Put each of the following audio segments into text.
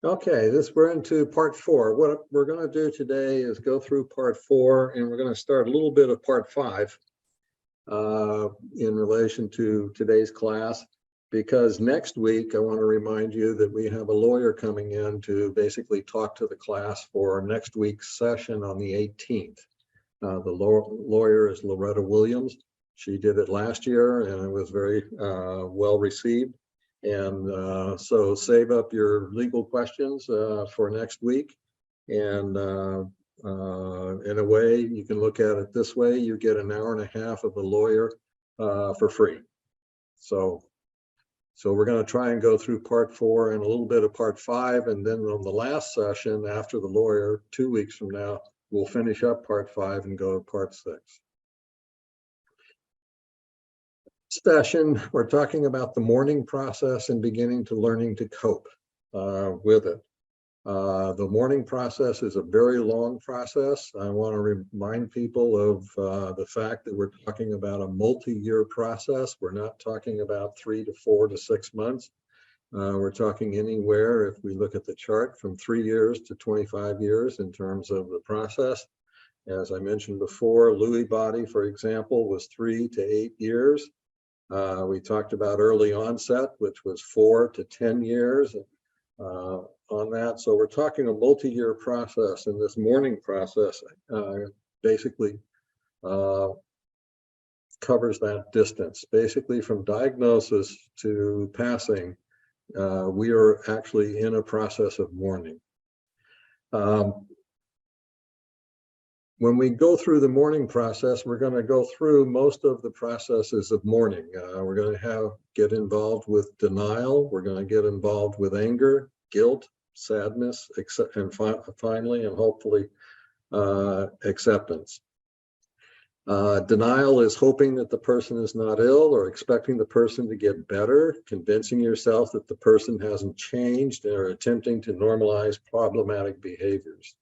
Okay, we're into part 4. What we're going to do today is go through part 4, and we're going to start a little bit of part 5 in relation to today's class, because next week I want to remind you that we have a lawyer coming in to basically talk to the class for next week's session on the 18th. The lawyer is Loretta Williams. She did it last year and it was very well received. And so save up your legal questions for next week. And in a way, you can look at it this way: you get an hour and a half of a lawyer for free. So we're going to try and go through part 4 and a little bit of part 5. And then on the last session after the lawyer, 2 weeks from now, we'll finish up part 5 and go to part 6. Session, we're talking about the mourning process and beginning to learning to cope with it. The mourning process is a very long process. I want to remind people of the fact that we're talking about a multi-year process. We're not talking about 3 to 4 to 6 months. We're talking anywhere, if we look at the chart, from 3 years to 25 years in terms of the process. As I mentioned before, Lewy body, for example, was 3 to 8 years. We talked about early onset, which was 4 to 10 years on that. So we're talking a multi-year process, and this mourning process basically covers that distance. Basically, from diagnosis to passing, we are actually in a process of mourning. When we go through the mourning process, we're going to go through most of the processes of mourning. We're going to get involved with denial. We're going to get involved with anger, guilt, sadness, and finally, and hopefully, acceptance. Denial is hoping that the person is not ill or expecting the person to get better, convincing yourself that the person hasn't changed, or attempting to normalize problematic behaviors.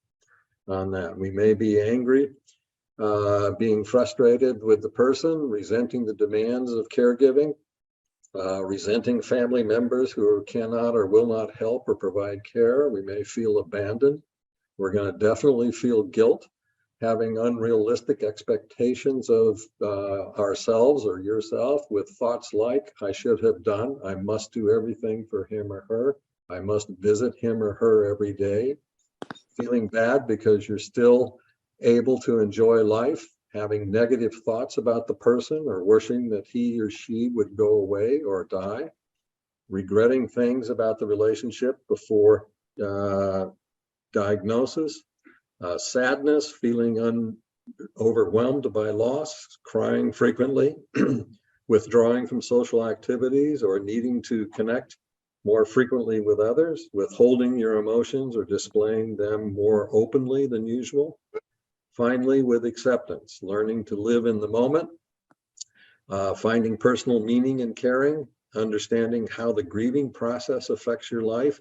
On that, we may be angry, being frustrated with the person, resenting the demands of caregiving, resenting family members who cannot or will not help or provide care. We may feel abandoned. We're going to definitely feel guilt, having unrealistic expectations of ourselves or yourself, with thoughts like, I should have done, I must do everything for him or her, I must visit him or her every day. Feeling bad because you're still able to enjoy life, having negative thoughts about the person or wishing that he or she would go away or die, regretting things about the relationship before diagnosis, sadness, feeling overwhelmed by loss, crying frequently, withdrawing from social activities or needing to connect more frequently with others, withholding your emotions or displaying them more openly than usual. Finally, with acceptance, learning to live in the moment, finding personal meaning in caring, understanding how the grieving process affects your life,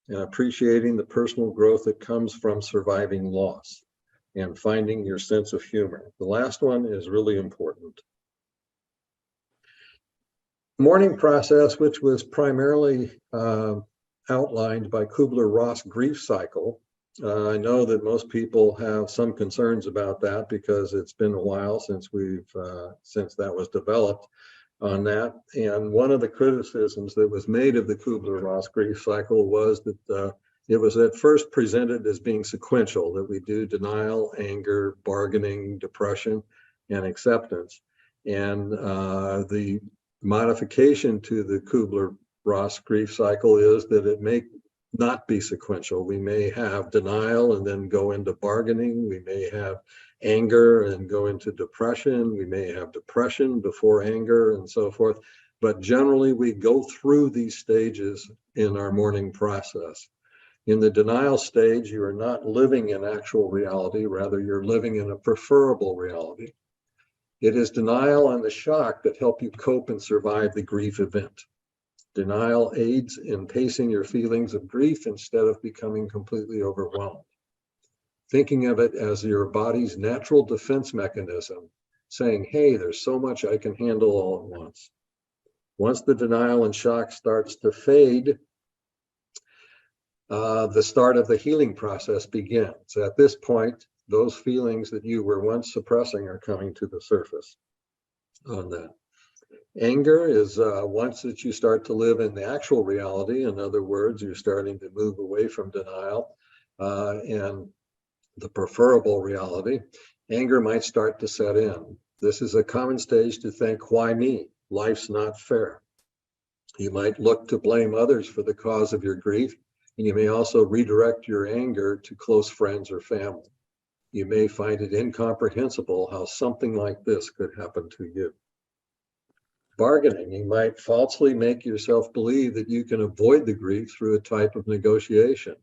and appreciating the personal growth that comes from surviving loss, and finding your sense of humor. The last one is really important. Mourning process, which was primarily outlined by Kubler-Ross grief cycle. I know that most people have some concerns about that because it's been a while since since that was developed on that. And one of the criticisms that was made of the Kubler-Ross grief cycle was that it was at first presented as being sequential, that we do denial, anger, bargaining, depression, and acceptance. And the modification to the Kubler-Ross grief cycle is that it may not be sequential. We may have denial and then go into bargaining. We may have anger and go into depression. We may have depression before anger and so forth. But generally, we go through these stages in our mourning process. In the denial stage, you are not living in actual reality. Rather, you're living in a preferable reality. It is denial and the shock that help you cope and survive the grief event. Denial aids in pacing your feelings of grief instead of becoming completely overwhelmed. Thinking of it as your body's natural defense mechanism, saying, hey, there's so much I can handle all at once. Once the denial and shock starts to fade, the start of the healing process begins. At this point, those feelings that you were once suppressing are coming to the surface on that. Anger is once that you start to live in the actual reality. In other words, you're starting to move away from denial and the preferable reality. Anger might start to set in. This is a common stage to think, why me? Life's not fair. You might look to blame others for the cause of your grief, and you may also redirect your anger to close friends or family. You may find it incomprehensible how something like this could happen to you. Bargaining, you might falsely make yourself believe that you can avoid the grief through a type of negotiation.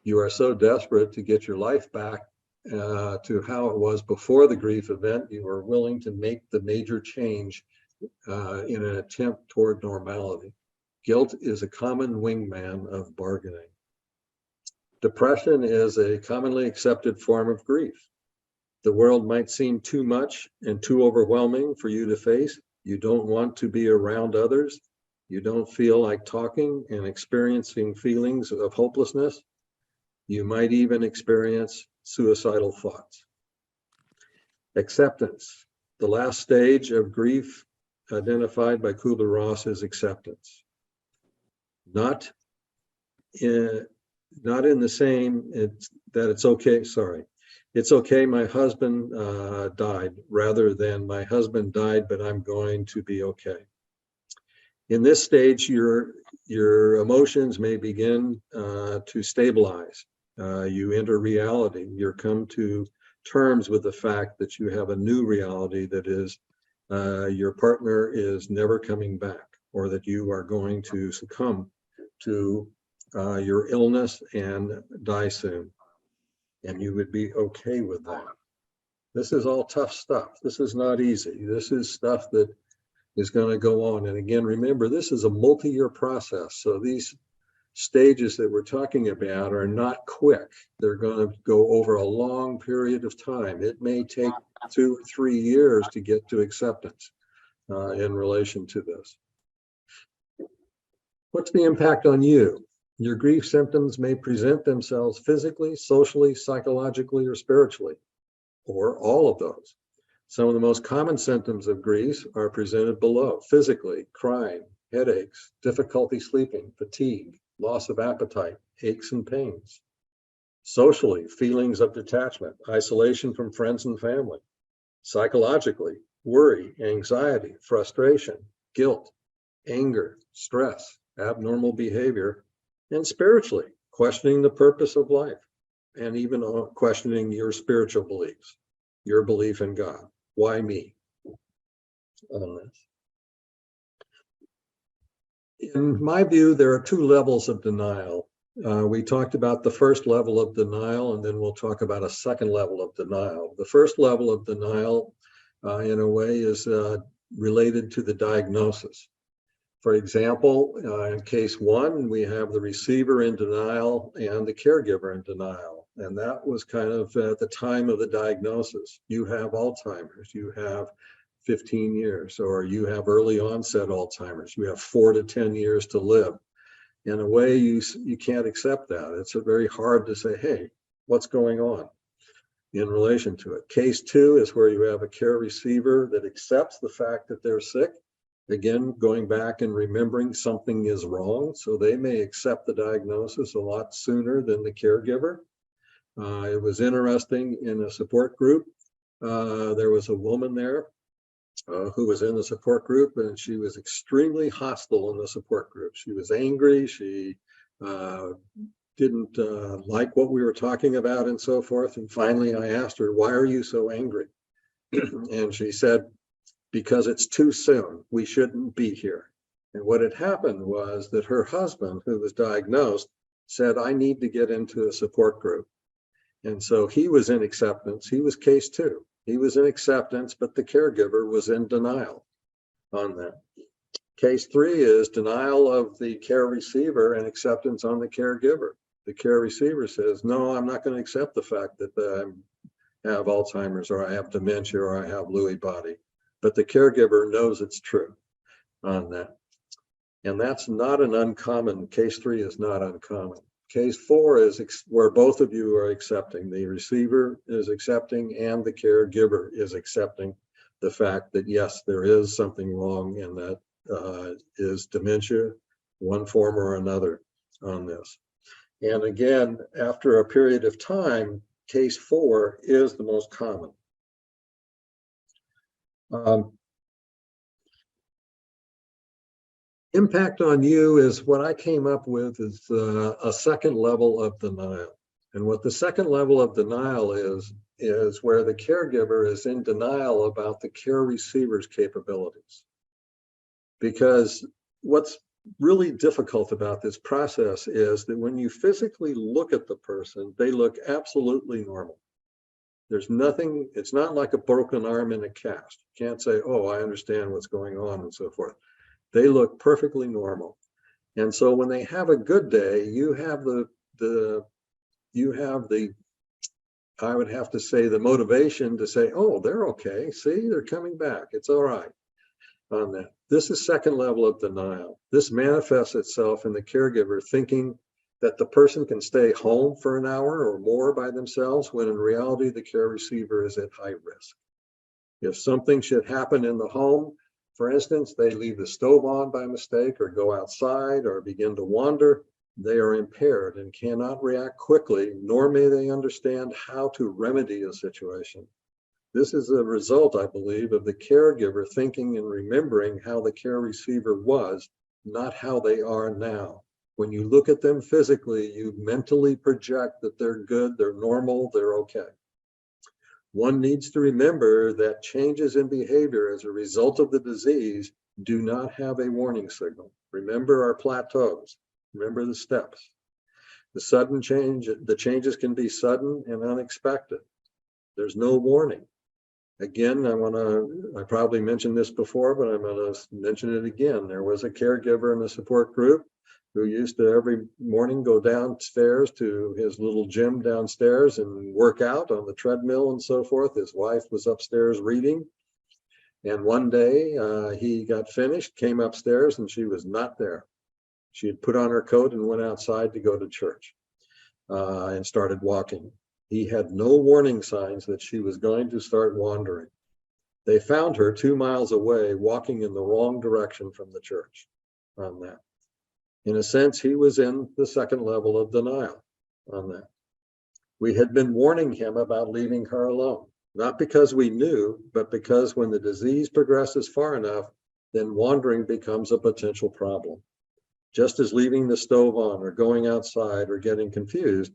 You are so desperate to get your life back to how it was before the grief event, you are willing to make the major change in an attempt toward normality. Guilt is a common wingman of bargaining. Depression is a commonly accepted form of grief. The world might seem too much and too overwhelming for you to face. You don't want to be around others. You don't feel like talking and experiencing feelings of hopelessness. You might even experience suicidal thoughts. Acceptance. The last stage of grief identified by Kubler-Ross is acceptance. Not in the same, that it's okay, it's okay, my husband died, rather than my husband died, but I'm going to be okay. In this stage, your emotions may begin to stabilize. You enter reality. You come to terms with the fact that you have a new reality, that is, your partner is never coming back, or that you are going to succumb to your illness and die soon. And you would be okay with that. This is all tough stuff. This is not easy. This is stuff that is going to go on. And again, remember, this is a multi-year process. So these stages that we're talking about are not quick. They're going to go over a long period of time. It may take 2 or 3 years to get to acceptance in relation to this. What's the impact on you? Your grief symptoms may present themselves physically, socially, psychologically, or spiritually, or all of those. Some of the most common symptoms of grief are presented below. Physically, crying, headaches, difficulty sleeping, fatigue, loss of appetite, aches and pains. Socially, feelings of detachment, isolation from friends and family. Psychologically, worry, anxiety, frustration, guilt, anger, stress, abnormal behavior. And spiritually, questioning the purpose of life, and even questioning your spiritual beliefs, your belief in God. Why me on this? In my view, there are 2 levels of denial. We talked about the first level of denial, and then we'll talk about a second level of denial. The first level of denial, in a way, is related to the diagnosis. For example, in case 1, we have the receiver in denial and the caregiver in denial. And that was kind of at the time of the diagnosis. You have Alzheimer's, you have 15 years, or you have early onset Alzheimer's. You have 4 to 10 years to live. In a way, you can't accept that. It's very hard to say, hey, what's going on in relation to it. Case 2 is where you have a care receiver that accepts the fact that they're sick. Again, going back and remembering something is wrong. So they may accept the diagnosis a lot sooner than the caregiver. It was interesting in a support group. There was a woman there who was in the support group, and she was extremely hostile in the support group. She was angry. She didn't like what we were talking about and so forth. And finally, I asked her, why are you so angry? And she said, because it's too soon, we shouldn't be here. And what had happened was that her husband, who was diagnosed, said, I need to get into a support group. And so he was in acceptance. He was case 2. He was in acceptance, but the caregiver was in denial on that. Case 3 is denial of the care receiver and acceptance on the caregiver. The care receiver says, no, I'm not going to accept the fact that I have Alzheimer's, or I have dementia, or I have Lewy body. But the caregiver knows it's true on that. And that's not an uncommon, case 3 is not uncommon. Case 4 is where both of you are accepting. The receiver is accepting and the caregiver is accepting the fact that, yes, there is something wrong, and that is dementia, one form or another on this. And again, after a period of time, case 4 is the most common. Impact on you is what I came up with is a second level of denial. And what the second level of denial is where the caregiver is in denial about the care receiver's capabilities. Because what's really difficult about this process is that when you physically look at the person, they look absolutely normal. There's nothing, it's not like a broken arm in a cast. You can't say, oh, I understand what's going on and so forth. They look perfectly normal. And so when they have a good day, you have the I would have to say the motivation to say, oh, they're okay. See, they're coming back. It's all right on that. This is second level of denial. This manifests itself in the caregiver thinking that the person can stay home for an hour or more by themselves, when in reality, the care receiver is at high risk. If something should happen in the home, for instance, they leave the stove on by mistake or go outside or begin to wander, they are impaired and cannot react quickly, nor may they understand how to remedy a situation. This is a result, I believe, of the caregiver thinking and remembering how the care receiver was, not how they are now. When you look at them physically, you mentally project that they're good, they're normal, they're okay. One needs to remember that changes in behavior as a result of the disease do not have a warning signal. Remember our plateaus. Remember the steps. The sudden change, the changes can be sudden and unexpected. There's no warning. Again, I probably mentioned this before, but I'm going to mention it again. There was a caregiver in the support group who used to every morning go downstairs to his little gym downstairs and work out on the treadmill and so forth. His wife was upstairs reading. And one day he got finished, came upstairs, and she was not there. She had put on her coat and went outside to go to church and started walking. He had no warning signs that she was going to start wandering. They found her 2 miles away, walking in the wrong direction from the church on that. In a sense, he was in the second level of denial on that. We had been warning him about leaving her alone, not because we knew, but because when the disease progresses far enough, then wandering becomes a potential problem. Just as leaving the stove on or going outside or getting confused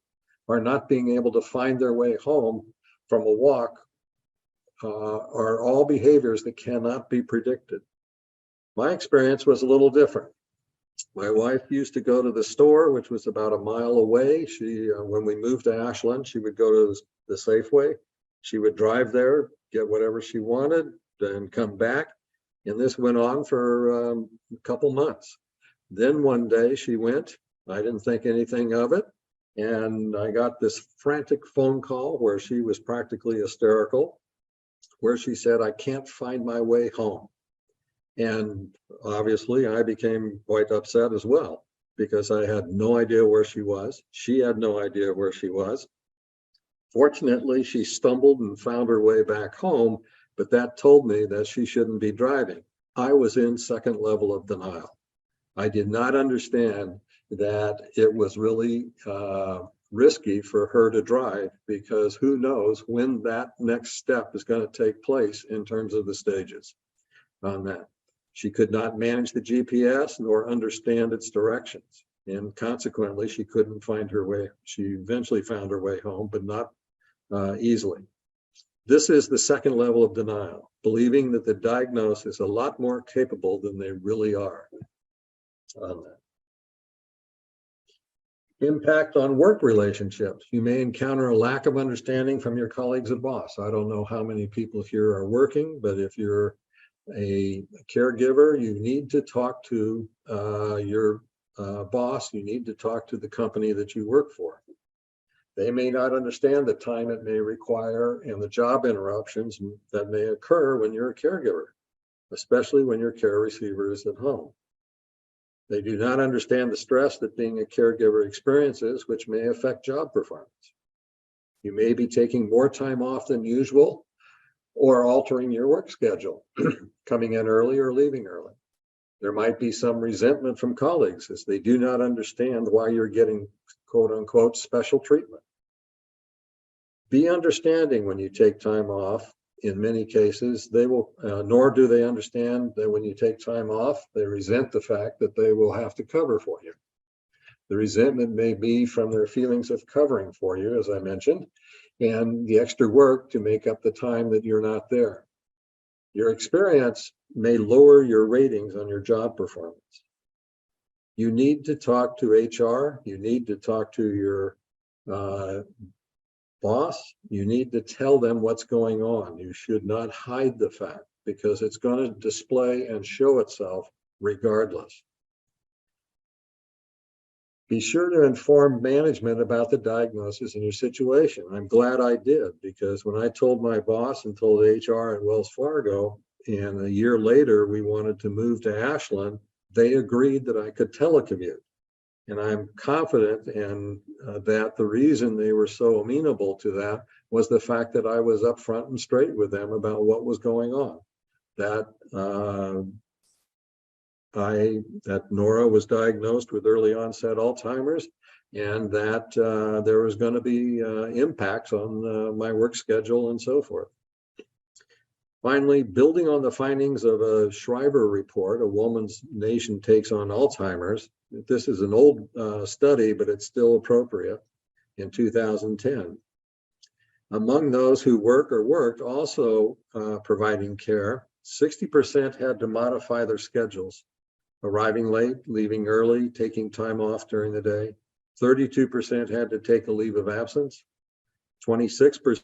or not being able to find their way home from a walk are all behaviors that cannot be predicted. My experience was a little different. My wife used to go to the store, which was about a mile away. When we moved to Ashland, she would go to the Safeway. She would drive there, get whatever she wanted, then come back. And this went on for a couple months. Then one day she went, I didn't think anything of it. And I got this frantic phone call where she was practically hysterical, where she said, I can't find my way home. And obviously I became quite upset as well, because I had no idea where she was. She had no idea where she was. Fortunately, she stumbled and found her way back home, but that told me that she shouldn't be driving. I was in second level of denial. I did not understand that it was really risky for her to drive, because who knows when that next step is going to take place in terms of the stages on that. She could not manage the GPS nor understand its directions. And consequently, she couldn't find her way. She eventually found her way home, but not easily. This is the second level of denial, believing that the diagnosis is a lot more capable than they really are on that. Impact on work relationships. You may encounter a lack of understanding from your colleagues and boss. I don't know how many people here are working, but if you're a caregiver, you need to talk to your boss. You need to talk to the company that you work for. They may not understand the time it may require and the job interruptions that may occur when you're a caregiver, especially when your care receiver is at home. They do not understand the stress that being a caregiver experiences, which may affect job performance. You may be taking more time off than usual or altering your work schedule, coming in early or leaving early. There might be some resentment from colleagues as they do not understand why you're getting quote unquote special treatment. Be understanding when you take time off. In many cases, they will, nor do they understand that when you take time off, they resent the fact that they will have to cover for you. The resentment may be from their feelings of covering for you, as I mentioned, and the extra work to make up the time that you're not there. Your experience may lower your ratings on your job performance. You need to talk to HR. You need to talk to your boss. You need to tell them what's going on. You should not hide the fact because it's going to display and show itself regardless. Be sure to inform management about the diagnosis and your situation. I'm glad I did, because when I told my boss and told HR at Wells Fargo, and a year later we wanted to move to Ashland, they agreed that I could telecommute. And I'm confident that the reason they were so amenable to that was the fact that I was upfront and straight with them about what was going on. That Nora was diagnosed with early onset Alzheimer's, and that there was going to be impacts on my work schedule and so forth. Finally, building on the findings of a Shriver report, A Woman's Nation Takes on Alzheimer's. This is an old study, but it's still appropriate, in 2010. Among those who work or worked also providing care, 60% had to modify their schedules, arriving late, leaving early, taking time off during the day. 32% had to take a leave of absence. 26%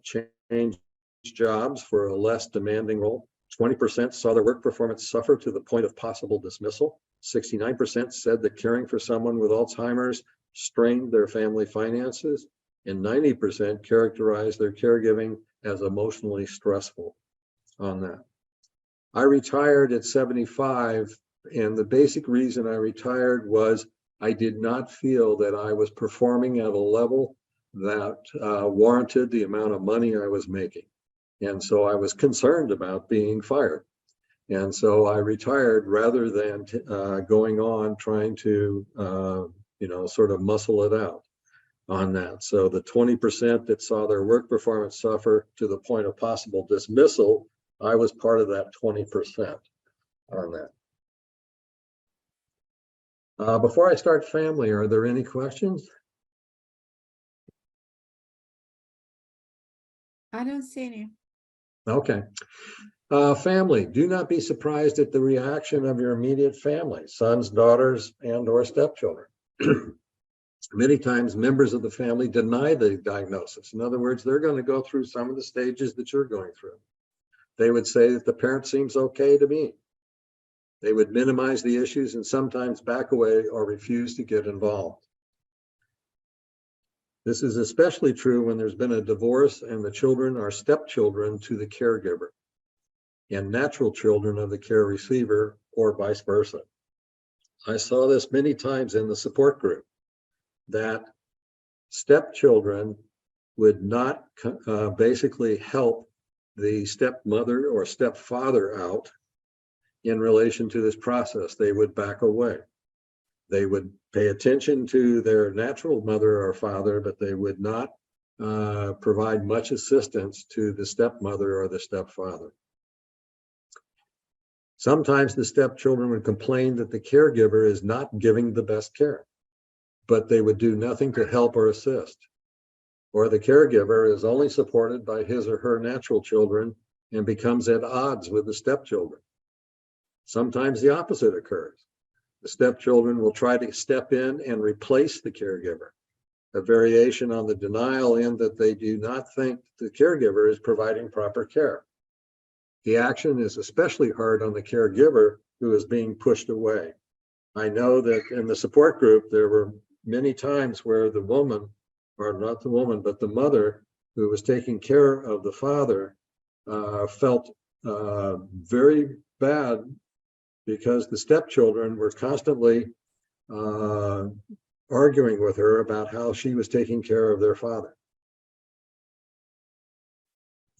changed jobs for a less demanding role. 20% saw their work performance suffer to the point of possible dismissal. 69% said that caring for someone with Alzheimer's strained their family finances, and 90% characterized their caregiving as emotionally stressful on that. I retired at 75, and the basic reason I retired was I did not feel that I was performing at a level that warranted the amount of money I was making. And so I was concerned about being fired. And so I retired rather than going on trying to, sort of muscle it out on that. So the 20% that saw their work performance suffer to the point of possible dismissal, I was part of that 20% on that. Before I start family, are there any questions? I don't see any. Okay. Family, do not be surprised at the reaction of your immediate family, sons, daughters, and or stepchildren. Many times members of the family deny the diagnosis. In other words, they're going to go through some of the stages that you're going through. They would say that the parent seems okay to me. They would minimize the issues and sometimes back away or refuse to get involved. This is especially true when there's been a divorce and the children are stepchildren to the caregiver and natural children of the care receiver, or vice versa. I saw this many times in the support group, that stepchildren would not basically help the stepmother or stepfather out in relation to this process. They would back away. They would pay attention to their natural mother or father, but they would not provide much assistance to the stepmother or the stepfather. Sometimes the stepchildren would complain that the caregiver is not giving the best care, but they would do nothing to help or assist. Or the caregiver is only supported by his or her natural children and becomes at odds with the stepchildren. Sometimes the opposite occurs. The stepchildren will try to step in and replace the caregiver, a variation on the denial in that they do not think the caregiver is providing proper care. The action is especially hard on the caregiver who is being pushed away. I know that in the support group, there were many times where the woman, or not the woman, but the mother who was taking care of the father felt very bad because the stepchildren were constantly arguing with her about how she was taking care of their father.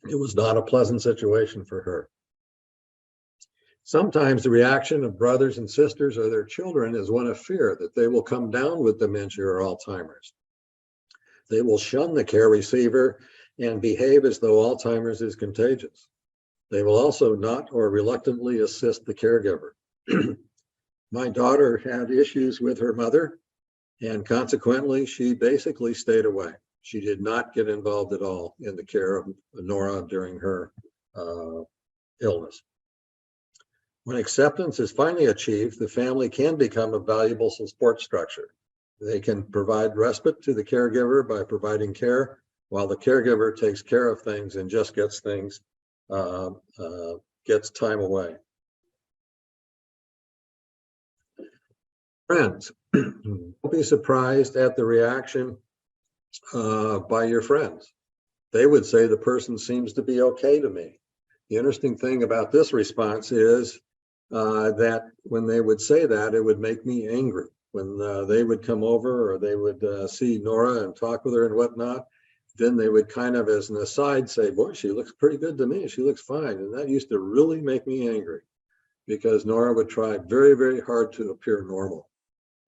It was not a pleasant situation for her. Sometimes the reaction of brothers and sisters or their children is one of fear that they will come down with dementia or Alzheimer's. They will shun the care receiver and behave as though Alzheimer's is contagious. They will also not or reluctantly assist the caregiver. My daughter had issues with her mother, and consequently, she basically stayed away. She did not get involved at all in the care of Nora during her illness. When acceptance is finally achieved, the family can become a valuable support structure. They can provide respite to the caregiver by providing care, while the caregiver takes care of things and just gets things, gets time away. Friends, don't be surprised at the reaction by your friends. They would say the person seems to be okay to me. The interesting thing about this response is that when they would say that, it would make me angry. When they would come over or they would see Nora and talk with her and whatnot, then they would kind of as an aside say, boy, she looks pretty good to me. She looks fine. And that used to really make me angry because Nora would try very, very hard to appear normal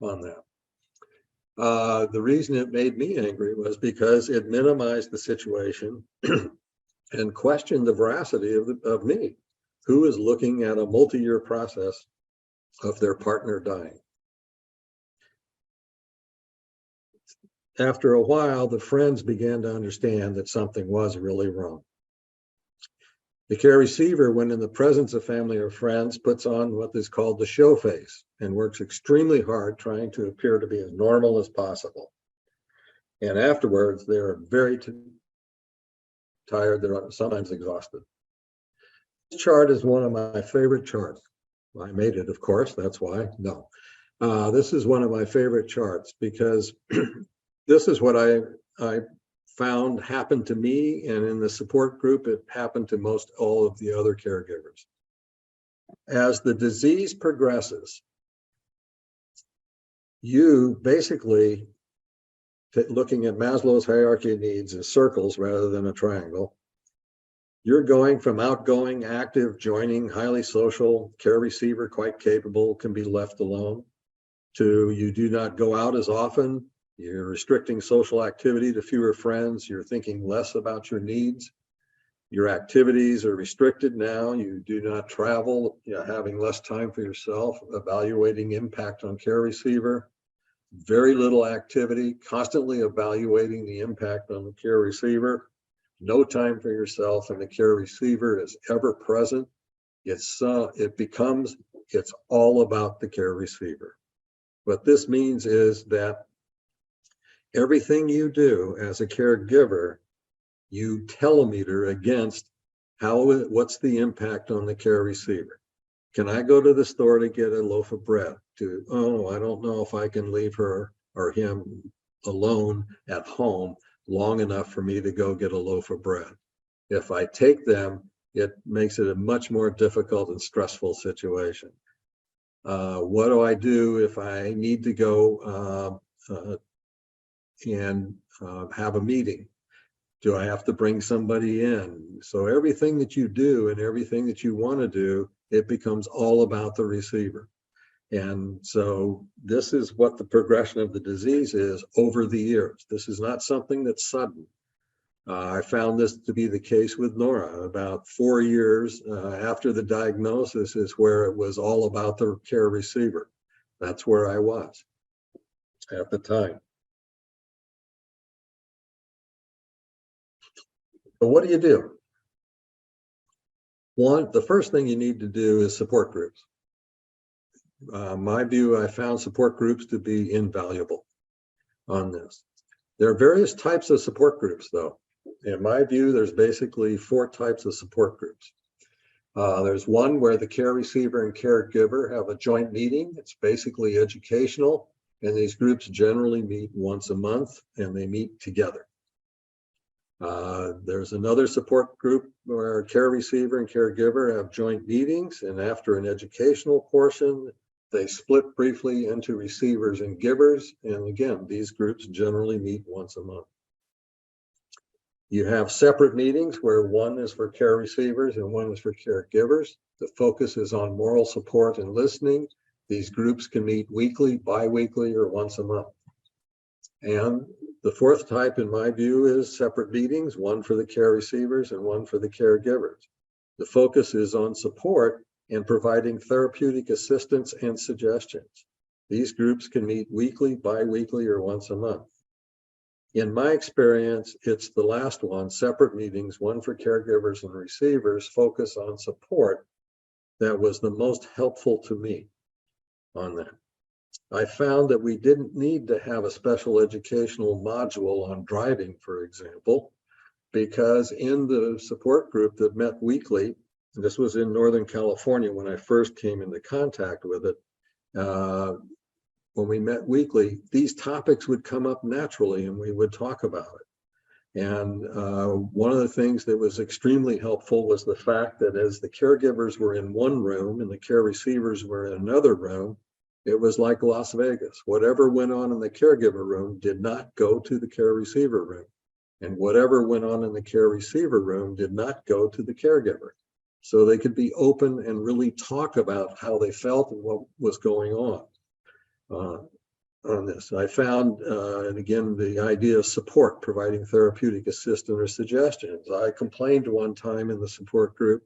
on that. The reason it made me angry was because it minimized the situation and questioned the veracity of me, who is looking at a multi-year process of their partner dying. After a while, the friends began to understand that something was really wrong. The care receiver, when in the presence of family or friends, puts on what is called the show face and works extremely hard trying to appear to be as normal as possible. And afterwards, they're very tired, they're sometimes exhausted. This chart is one of my favorite charts. I made it, of course, that's why. No. This is one of my favorite charts because this is what I found happened to me, and in the support group, it happened to most all of the other caregivers. As the disease progresses, you basically, looking at Maslow's hierarchy of needs as circles rather than a triangle, you're going from outgoing, active, joining, highly social, care receiver, quite capable, can be left alone, to you do not go out as often, you're restricting social activity to fewer friends, you're thinking less about your needs, your activities are restricted now, you do not travel, having less time for yourself, evaluating impact on care receiver, very little activity, constantly evaluating the impact on the care receiver, no time for yourself, and the care receiver is ever present. It's all about the care receiver. What this means is that everything you do as a caregiver, you telemeter against what's the impact on the care receiver. Can I go to the store to get a loaf of bread? I don't know if I can leave her or him alone at home long enough for me to go get a loaf of bread. If I take them, it makes it a much more difficult and stressful situation. What do I do if I need to go and have a meeting? Do I have to bring somebody in? So everything that you do and everything that you want to do, it becomes all about the receiver. And so this is what the progression of the disease is over the years. This is not something that's sudden. I found this to be the case with Nora. About 4 years after the diagnosis is where it was all about the care receiver. That's where I was at the time. But what do? The first thing you need to do is support groups. My view, I found support groups to be invaluable on this. There are various types of support groups, though. In my view, there's basically 4 types of support groups. There's one where the care receiver and caregiver have a joint meeting. It's basically educational, and these groups generally meet once a month, and they meet together. There's another support group where care receiver and caregiver have joint meetings, and after an educational portion, they split briefly into receivers and givers. And again, these groups generally meet once a month. You have separate meetings where one is for care receivers and one is for caregivers. The focus is on moral support and listening. These groups can meet weekly, bi-weekly, or once a month. And the fourth type, in my view, is separate meetings, one for the care receivers and one for the caregivers. The focus is on support and providing therapeutic assistance and suggestions. These groups can meet weekly, bi-weekly, or once a month. In my experience, it's the last one, separate meetings, one for caregivers and receivers, focus on support, that was the most helpful to me on that. I found that we didn't need to have a special educational module on driving, for example, because in the support group that met weekly, and this was in Northern California when I first came into contact with it, when we met weekly, these topics would come up naturally and we would talk about it. And one of the things that was extremely helpful was the fact that as the caregivers were in one room and the care receivers were in another room, it was like Las Vegas. Whatever went on in the caregiver room did not go to the care receiver room. And whatever went on in the care receiver room did not go to the caregiver. So they could be open and really talk about how they felt and what was going on this. I found, and again, the idea of support, providing therapeutic assistance or suggestions. I complained one time in the support group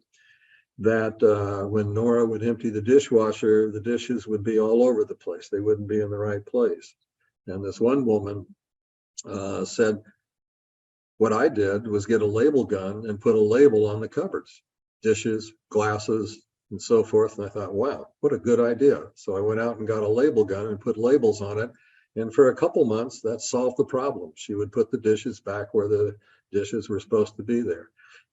that when Nora would empty the dishwasher, the dishes would be all over the place. They wouldn't be in the right place. And this one woman said, what I did was get a label gun and put a label on the cupboards, dishes, glasses, and so forth. And I thought, wow, what a good idea. So I went out and got a label gun and put labels on it. And for a couple months, that solved the problem. She would put the dishes back where the dishes were supposed to be there.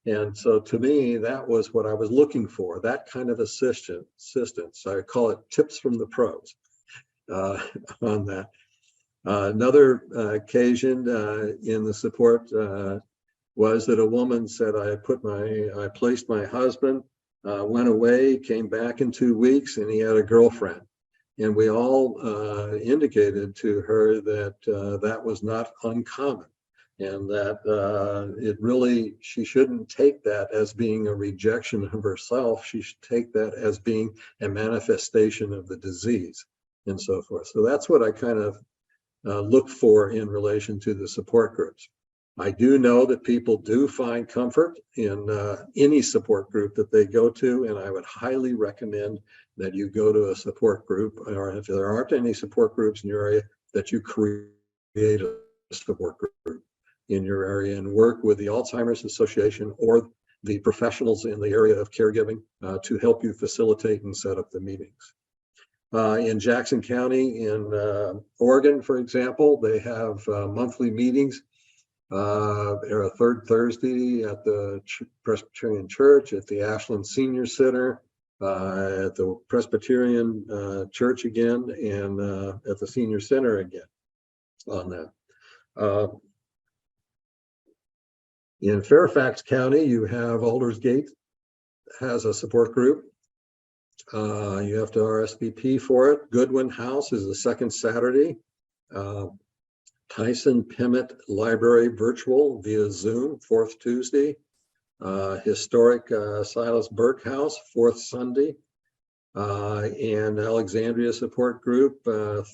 And so to me, that was what I was looking for, that kind of assistance. I call it tips from the pros on that. Another occasion in the support was that a woman said, I placed my husband, went away, came back in 2 weeks, and he had a girlfriend. And we all indicated to her that that was not uncommon, and that she shouldn't take that as being a rejection of herself. She should take that as being a manifestation of the disease and so forth. So that's what I kind of look for in relation to the support groups. I do know that people do find comfort in any support group that they go to, and I would highly recommend that you go to a support group, or if there aren't any support groups in your area, that you create a support group in your area and work with the Alzheimer's Association or the professionals in the area of caregiving to help you facilitate and set up the meetings. In Jackson County in Oregon, for example, they have monthly meetings. They're a third Thursday at the Presbyterian Church, at the Ashland Senior Center, at the Presbyterian Church again, and at the Senior Center again on that. In Fairfax County, you have Aldersgate has a support group. You have to RSVP for it. Goodwin House is the second Saturday. Tyson Pimmett Library Virtual via Zoom, fourth Tuesday. Historic Silas Burke House, fourth Sunday. And Alexandria Support Group,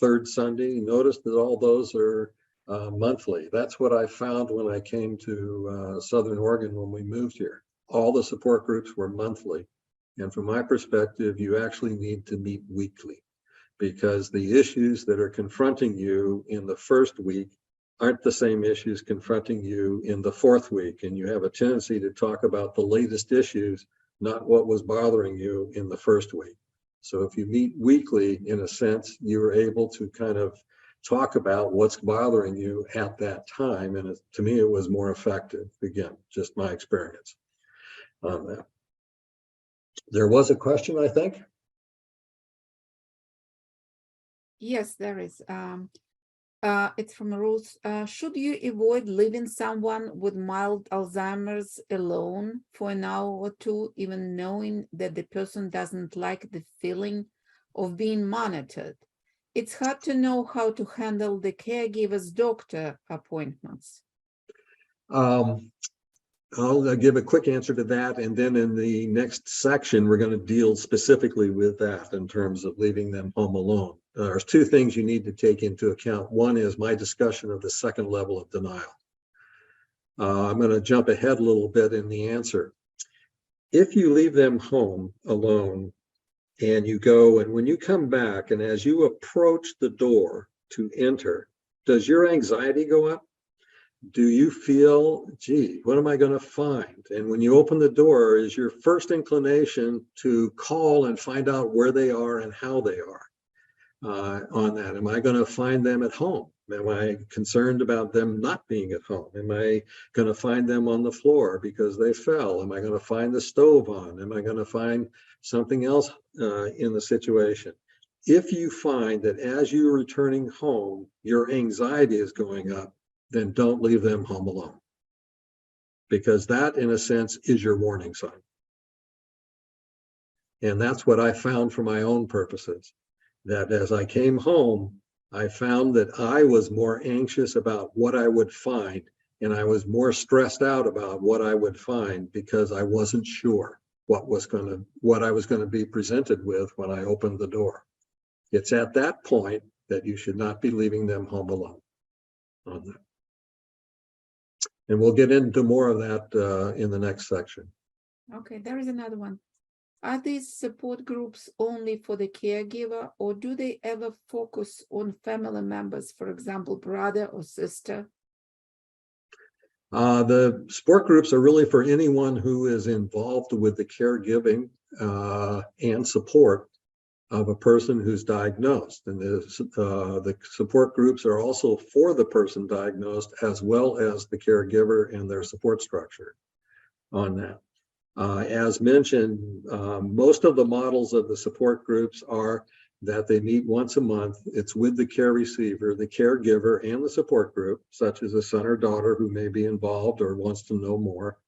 third Sunday. Notice that all those are monthly. That's what I found when I came to Southern Oregon when we moved here. All the support groups were monthly. And from my perspective, you actually need to meet weekly, because the issues that are confronting you in the first week aren't the same issues confronting you in the fourth week. And you have a tendency to talk about the latest issues, not what was bothering you in the first week. So if you meet weekly, in a sense, you're able to kind of talk about what's bothering you at that time. And to me, it was more effective. Again, just my experience on that. There was a question, I think. Yes, there is. It's from Ruth. Should you avoid leaving someone with mild Alzheimer's alone for an hour or two, even knowing that the person doesn't like the feeling of being monitored? It's hard to know how to handle the caregiver's doctor appointments. I'll give a quick answer to that, and then in the next section, we're going to deal specifically with that in terms of leaving them home alone. There's two things you need to take into account. One is my discussion of the second level of denial. I'm going to jump ahead a little bit in the answer. If you leave them home alone and you go, and when you come back and as you approach the door to enter, does your anxiety go up? Do you feel, gee, what am I going to find? And when you open the door, is your first inclination to call and find out where they are and how they are on that? Am I going to find them at home? Am I concerned about them not being at home? Am I going to find them on the floor because they fell? Am I going to find the stove on? Am I going to find something else in the situation? If you find that as you're returning home, your anxiety is going up, then don't leave them home alone. Because that, in a sense, is your warning sign. And that's what I found for my own purposes, that as I came home, I found that I was more anxious about what I would find, and I was more stressed out about what I would find because I wasn't sure what I was going to be presented with when I opened the door. It's at that point that you should not be leaving them home alone on that. And we'll get into more of that in the next section. Okay, there is another one. Are these support groups only for the caregiver, or do they ever focus on family members, for example, brother or sister? The support groups are really for anyone who is involved with the caregiving and support of a person who's diagnosed. And the support groups are also for the person diagnosed as well as the caregiver and their support structure on that. As mentioned, most of the models of the support groups are that they meet once a month. It's with the care receiver, the caregiver, and the support group, such as a son or daughter who may be involved or wants to know more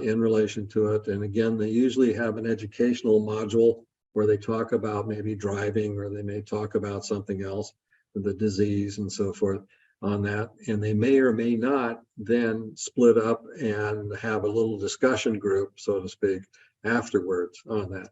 in relation to it. And again, they usually have an educational module where they talk about maybe driving, or they may talk about something else, the disease and so forth on that. And they may or may not then split up and have a little discussion group, so to speak, afterwards on that.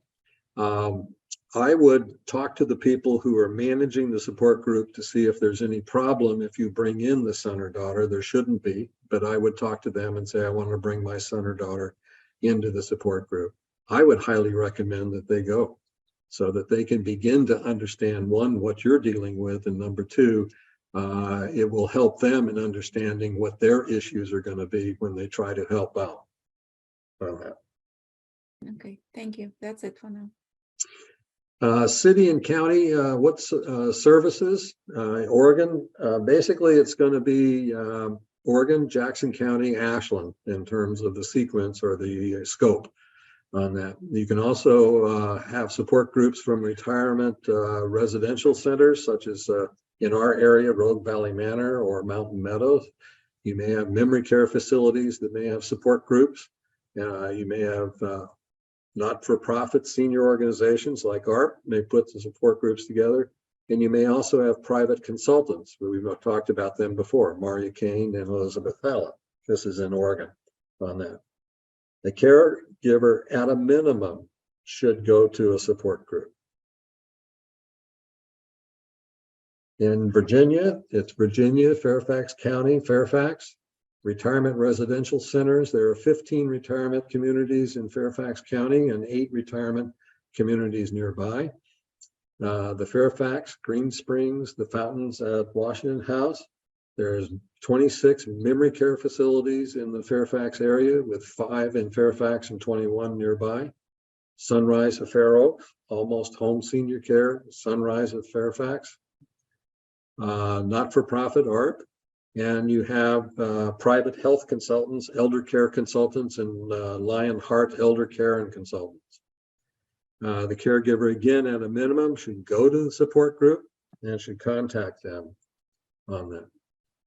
I would talk to the people who are managing the support group to see if there's any problem if you bring in the son or daughter. There shouldn't be, but I would talk to them and say, I want to bring my son or daughter into the support group. I would highly recommend that they go so that they can begin to understand, one, what you're dealing with, and number two, it will help them in understanding what their issues are going to be when they try to help out. Okay, thank you. That's it for now. City and county, what services? Oregon, basically it's going to be Oregon, Jackson County, Ashland in terms of the sequence or the scope on that. You can also have support groups from retirement residential centers, such as in our area, Rogue Valley Manor or Mountain Meadows. You may have memory care facilities that may have support groups. You may have not-for-profit senior organizations like ARP may put the support groups together. And you may also have private consultants. We've talked about them before, Maria Kane and Elizabeth Hallett. This is in Oregon on that. The caregiver, at a minimum, should go to a support group. In Virginia, it's Virginia, Fairfax County, Fairfax. Retirement residential centers, there are 15 retirement communities in Fairfax County and 8 retirement communities nearby. The Fairfax, Green Springs, the Fountains at Washington House. There's 26 memory care facilities in the Fairfax area, with 5 in Fairfax and 21 nearby. Sunrise of Fair Oaks, Almost Home Senior Care, Sunrise of Fairfax. Not-for-profit ARP. And you have private health consultants, elder care consultants, and Lionheart Elder Care and Consultants. The caregiver, again, at a minimum, should go to the support group and should contact them. on that.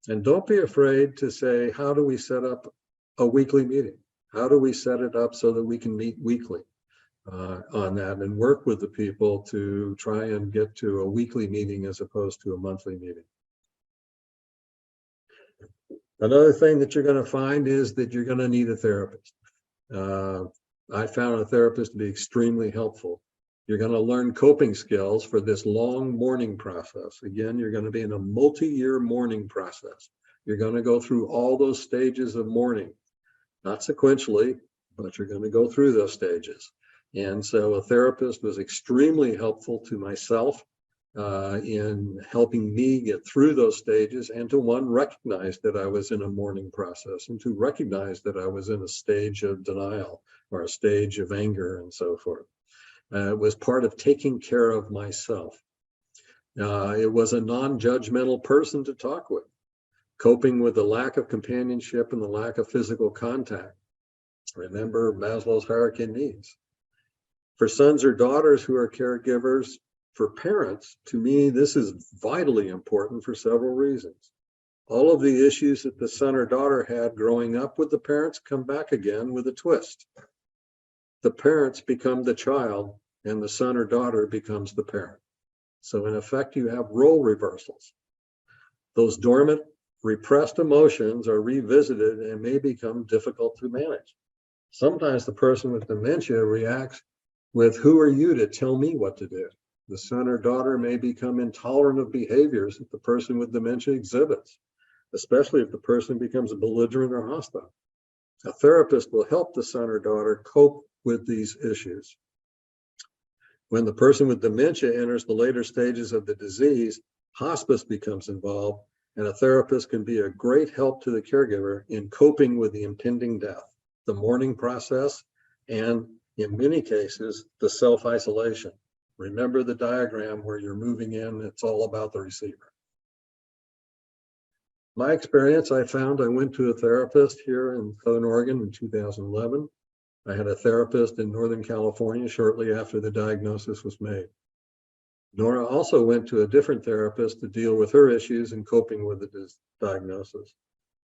And don't be afraid to say, how do we set up a weekly meeting? How do we set it up so that we can meet weekly on that and work with the people to try and get to a weekly meeting as opposed to a monthly meeting? Another thing that you're going to find is that you're going to need a therapist. I found a therapist to be extremely helpful. You're going to learn coping skills for this long mourning process. Again, you're going to be in a multi-year mourning process. You're going to go through all those stages of mourning, not sequentially, but you're going to go through those stages. And so a therapist was extremely helpful to myself in helping me get through those stages, and to one, recognize that I was in a mourning process, and to recognize that I was in a stage of denial or a stage of anger and so forth. It was part of taking care of myself. It was a non-judgmental person to talk with, coping with the lack of companionship and the lack of physical contact. Remember Maslow's hierarchy of needs. For sons or daughters who are caregivers, for parents, to me, this is vitally important for several reasons. All of the issues that the son or daughter had growing up with the parents come back again with a twist. The parents become the child, and the son or daughter becomes the parent. So in effect, you have role reversals. Those dormant, repressed emotions are revisited and may become difficult to manage. Sometimes the person with dementia reacts with, "Who are you to tell me what to do?" The son or daughter may become intolerant of behaviors that the person with dementia exhibits, especially if the person becomes belligerent or hostile. A therapist will help the son or daughter cope with these issues. When the person with dementia enters the later stages of the disease, hospice becomes involved, and a therapist can be a great help to the caregiver in coping with the impending death, the mourning process, and in many cases, the self-isolation. Remember the diagram where you're moving in, it's all about the receiver. My experience, I found I went to a therapist here in Southern Oregon in 2011. I had a therapist in Northern California shortly after the diagnosis was made. Nora also went to a different therapist to deal with her issues in coping with the diagnosis.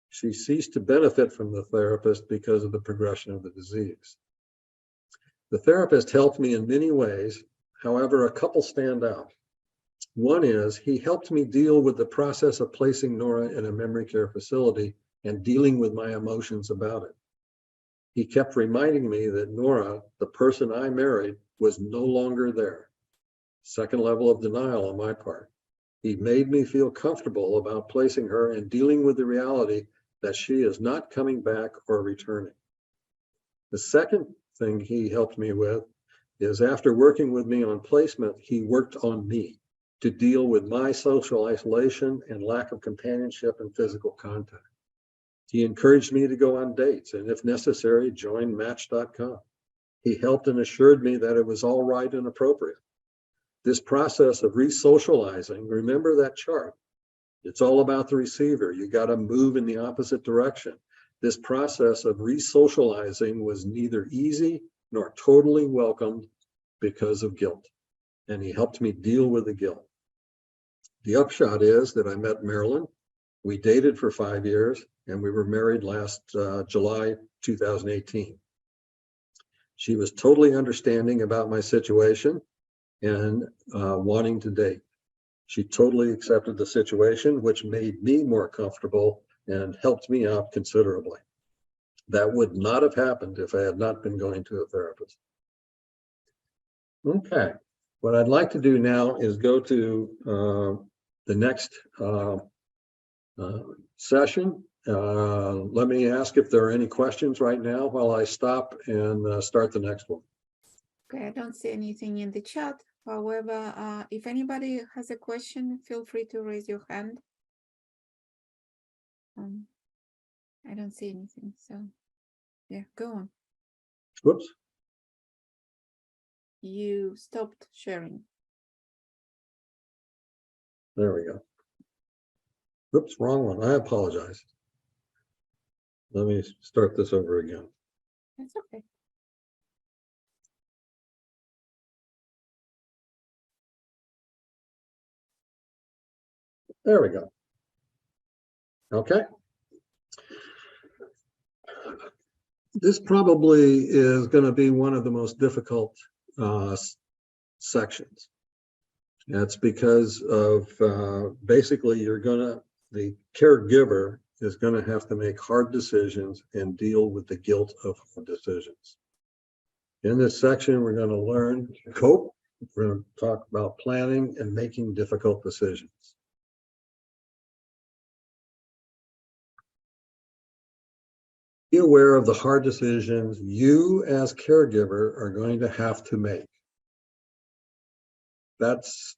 She ceased to benefit from the therapist because of the progression of the disease. The therapist helped me in many ways. However, a couple stand out. One is he helped me deal with the process of placing Nora in a memory care facility and dealing with my emotions about it. He kept reminding me that Nora, the person I married, was no longer there. Second level of denial on my part. He made me feel comfortable about placing her and dealing with the reality that she is not coming back or returning. The second thing he helped me with is, after working with me on placement, he worked on me to deal with my social isolation and lack of companionship and physical contact. He encouraged me to go on dates and, if necessary, join Match.com. He helped and assured me that it was all right and appropriate. This process of re-socializing, remember that chart. It's all about the receiver. You got to move in the opposite direction. This process of re-socializing was neither easy nor totally welcomed because of guilt. And he helped me deal with the guilt. The upshot is that I met Marilyn. We dated for 5 years, and we were married last July 2018. She was totally understanding about my situation and wanting to date. She totally accepted the situation, which made me more comfortable and helped me out considerably. That would not have happened if I had not been going to a therapist. Okay, what I'd like to do now is go to the next session. Let me ask if there are any questions right now while I stop and start the next one. Okay, I don't see anything in the chat. However, if anybody has a question, feel free to raise your hand. I don't see anything, so yeah, go on. Whoops. You stopped sharing. There we go. Whoops, wrong one. I apologize. Let me start this over again. That's okay. There we go. Okay. This probably is going to be one of the most difficult sections. That's because of basically the caregiver is going to have to make hard decisions and deal with the guilt of hard decisions. In this section, we're going to learn to cope. We're going to talk about planning and making difficult decisions. Be aware of the hard decisions you as caregiver are going to have to make. That's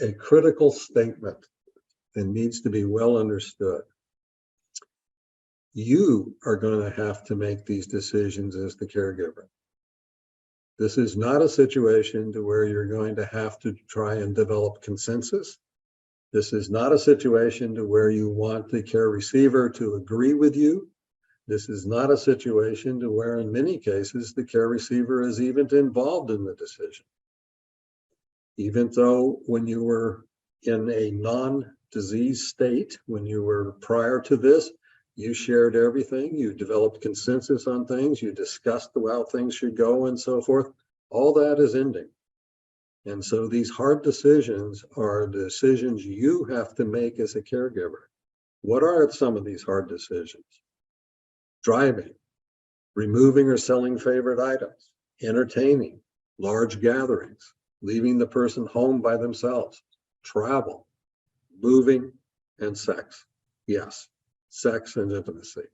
a critical statement and needs to be well understood. You are going to have to make these decisions as the caregiver. This is not a situation to where you're going to have to try and develop consensus. This is not a situation to where you want the care receiver to agree with you. This is not a situation to where in many cases the care receiver is even involved in the decision. Even though when you were in a non-disease state, when you were prior to this, you shared everything, you developed consensus on things, you discussed how things should go and so forth. All that is ending. And so these hard decisions are decisions you have to make as a caregiver. What are some of these hard decisions? Driving, removing or selling favorite items, entertaining, large gatherings, leaving the person home by themselves, travel, moving, and sex. Yes, sex and intimacy.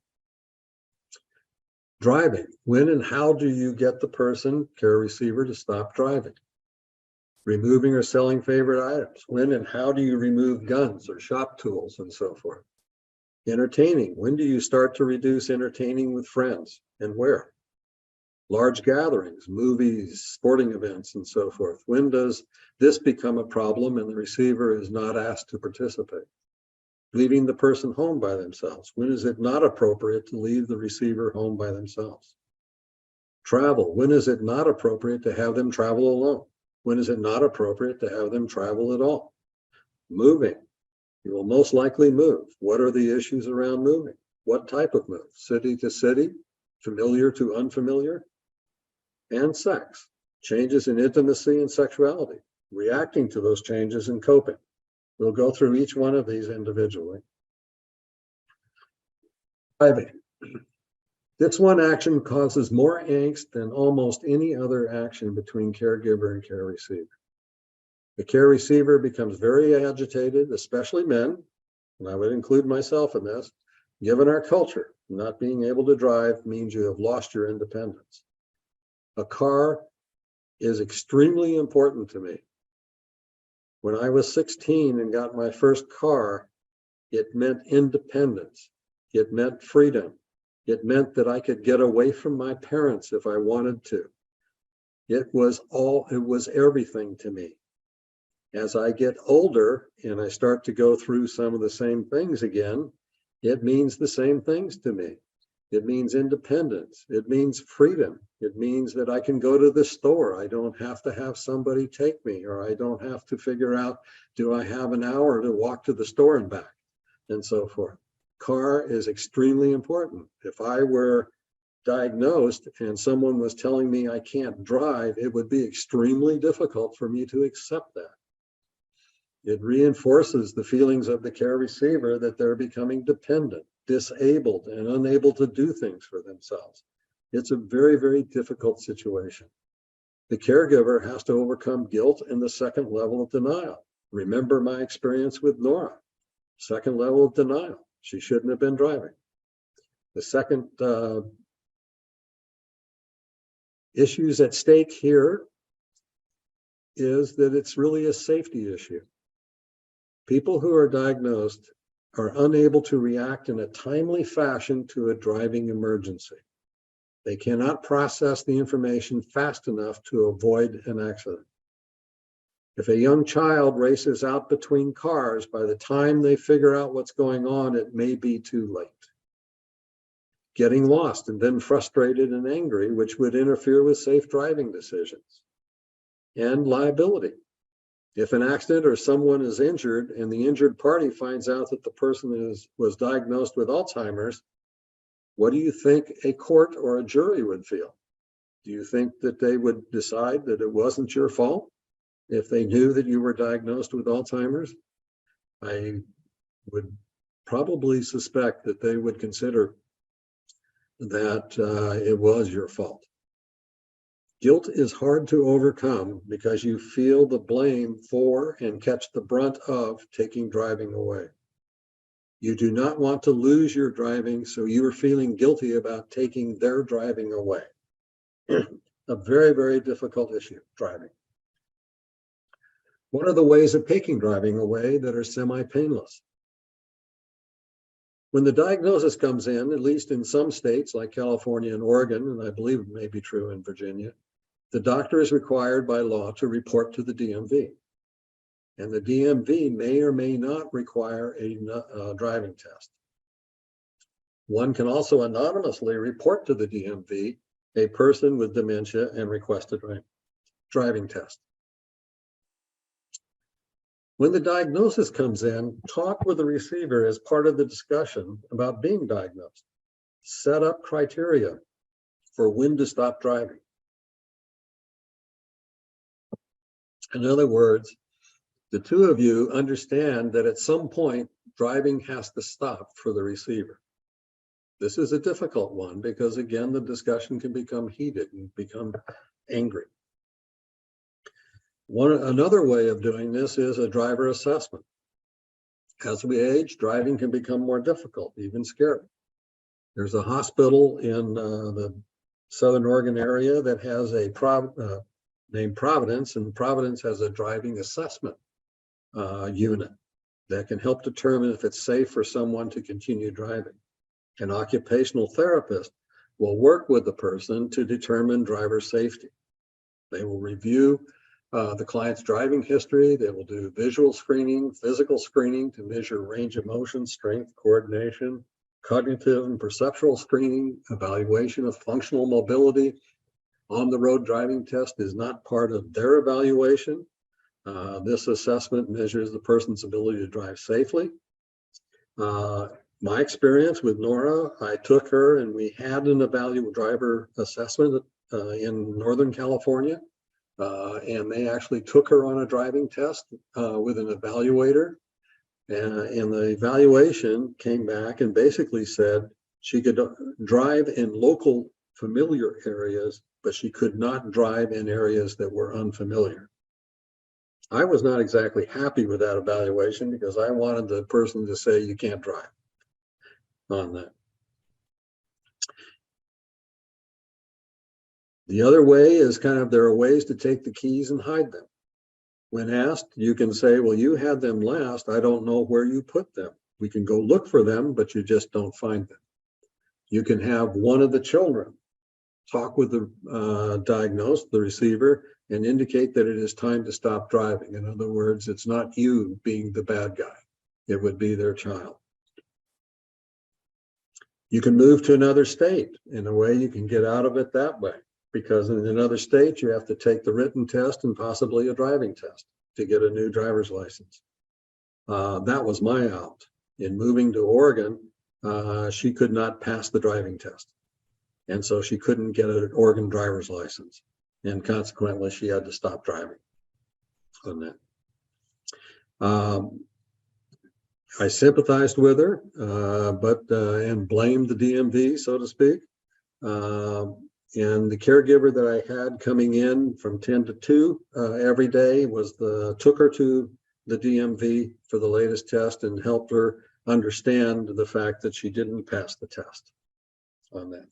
Driving, when and how do you get the person, care receiver, to stop driving? Removing or selling favorite items, when and how do you remove guns or shop tools and so forth? Entertaining, when do you start to reduce entertaining with friends and where? Large gatherings, movies, sporting events, and so forth. When does this become a problem and the receiver is not asked to participate? Leaving the person home by themselves. When is it not appropriate to leave the receiver home by themselves? Travel. When is it not appropriate to have them travel alone? When is it not appropriate to have them travel at all? Moving. You will most likely move. What are the issues around moving? What type of move? City to city? Familiar to unfamiliar? And sex. Changes in intimacy and sexuality. Reacting to those changes and coping. We'll go through each one of these individually. Driving. This one action causes more angst than almost any other action between caregiver and care receiver. The care receiver becomes very agitated, especially men, and I would include myself in this. Given our culture, not being able to drive means you have lost your independence. A car is extremely important to me. When I was 16 and got my first car, it meant independence. It meant freedom. It meant that I could get away from my parents if I wanted to. It was everything to me. As I get older and I start to go through some of the same things again, it means the same things to me. It means independence. It means freedom. It means that I can go to the store. I don't have to have somebody take me, or I don't have to figure out, do I have an hour to walk to the store and back, and so forth. Car is extremely important. If I were diagnosed and someone was telling me I can't drive, it would be extremely difficult for me to accept that. It reinforces the feelings of the care receiver that they're becoming dependent, disabled, and unable to do things for themselves. It's a very, very difficult situation. The caregiver has to overcome guilt and the second level of denial. Remember my experience with Nora. Second level of denial. She shouldn't have been driving. The second issues at stake here is that it's really a safety issue. People who are diagnosed are unable to react in a timely fashion to a driving emergency. They cannot process the information fast enough to avoid an accident. If a young child races out between cars, by the time they figure out what's going on, it may be too late. Getting lost and then frustrated and angry, which would interfere with safe driving decisions. And liability. If an accident or someone is injured and the injured party finds out that the person was diagnosed with Alzheimer's, what do you think a court or a jury would feel? Do you think that they would decide that it wasn't your fault if they knew that you were diagnosed with Alzheimer's? I would probably suspect that they would consider that it was your fault. Guilt is hard to overcome because you feel the blame for and catch the brunt of taking driving away. You do not want to lose your driving, so you are feeling guilty about taking their driving away. A very, very difficult issue, driving. What are the ways of taking driving away that are semi-painless? When the diagnosis comes in, at least in some states like California and Oregon, and I believe it may be true in Virginia, the doctor is required by law to report to the DMV. And the DMV may or may not require a driving test. One can also anonymously report to the DMV a person with dementia and request a driving test. When the diagnosis comes in, talk with the receiver as part of the discussion about being diagnosed. Set up criteria for when to stop driving. In other words, the two of you understand that at some point, driving has to stop for the receiver. This is a difficult one because, again, the discussion can become heated and become angry. Another way of doing this is a driver assessment. As we age, driving can become more difficult, even scary. There's a hospital in the Southern Oregon area that has a named Providence, and Providence has a driving assessment unit that can help determine if it's safe for someone to continue driving. An occupational therapist will work with the person to determine driver safety. They will review the client's driving history. They will do visual screening, physical screening to measure range of motion, strength, coordination, cognitive and perceptual screening, evaluation of functional mobility. On-the-road driving test is not part of their evaluation. This assessment measures the person's ability to drive safely. My experience with Nora, I took her and we had an driver assessment in Northern California. And they actually took her on a driving test with an evaluator. And the evaluation came back and basically said she could drive in local familiar areas, but she could not drive in areas that were unfamiliar. I was not exactly happy with that evaluation because I wanted the person to say you can't drive on that. The other way is there are ways to take the keys and hide them. When asked, you can say, well, you had them last. I don't know where you put them. We can go look for them, but you just don't find them. You can have one of the children talk with the diagnosed, the receiver, and indicate that it is time to stop driving. In other words, it's not you being the bad guy. It would be their child. You can move to another state. In a way, you can get out of it that way. Because in another state, you have to take the written test and possibly a driving test to get a new driver's license. That was my out. In moving to Oregon, she could not pass the driving test. And so she couldn't get an Oregon driver's license. And consequently, she had to stop driving on that. I sympathized with her, and blamed the DMV, so to speak. And the caregiver that I had coming in from 10 to 2 every day took her to the DMV for the latest test and helped her understand the fact that she didn't pass the test on that.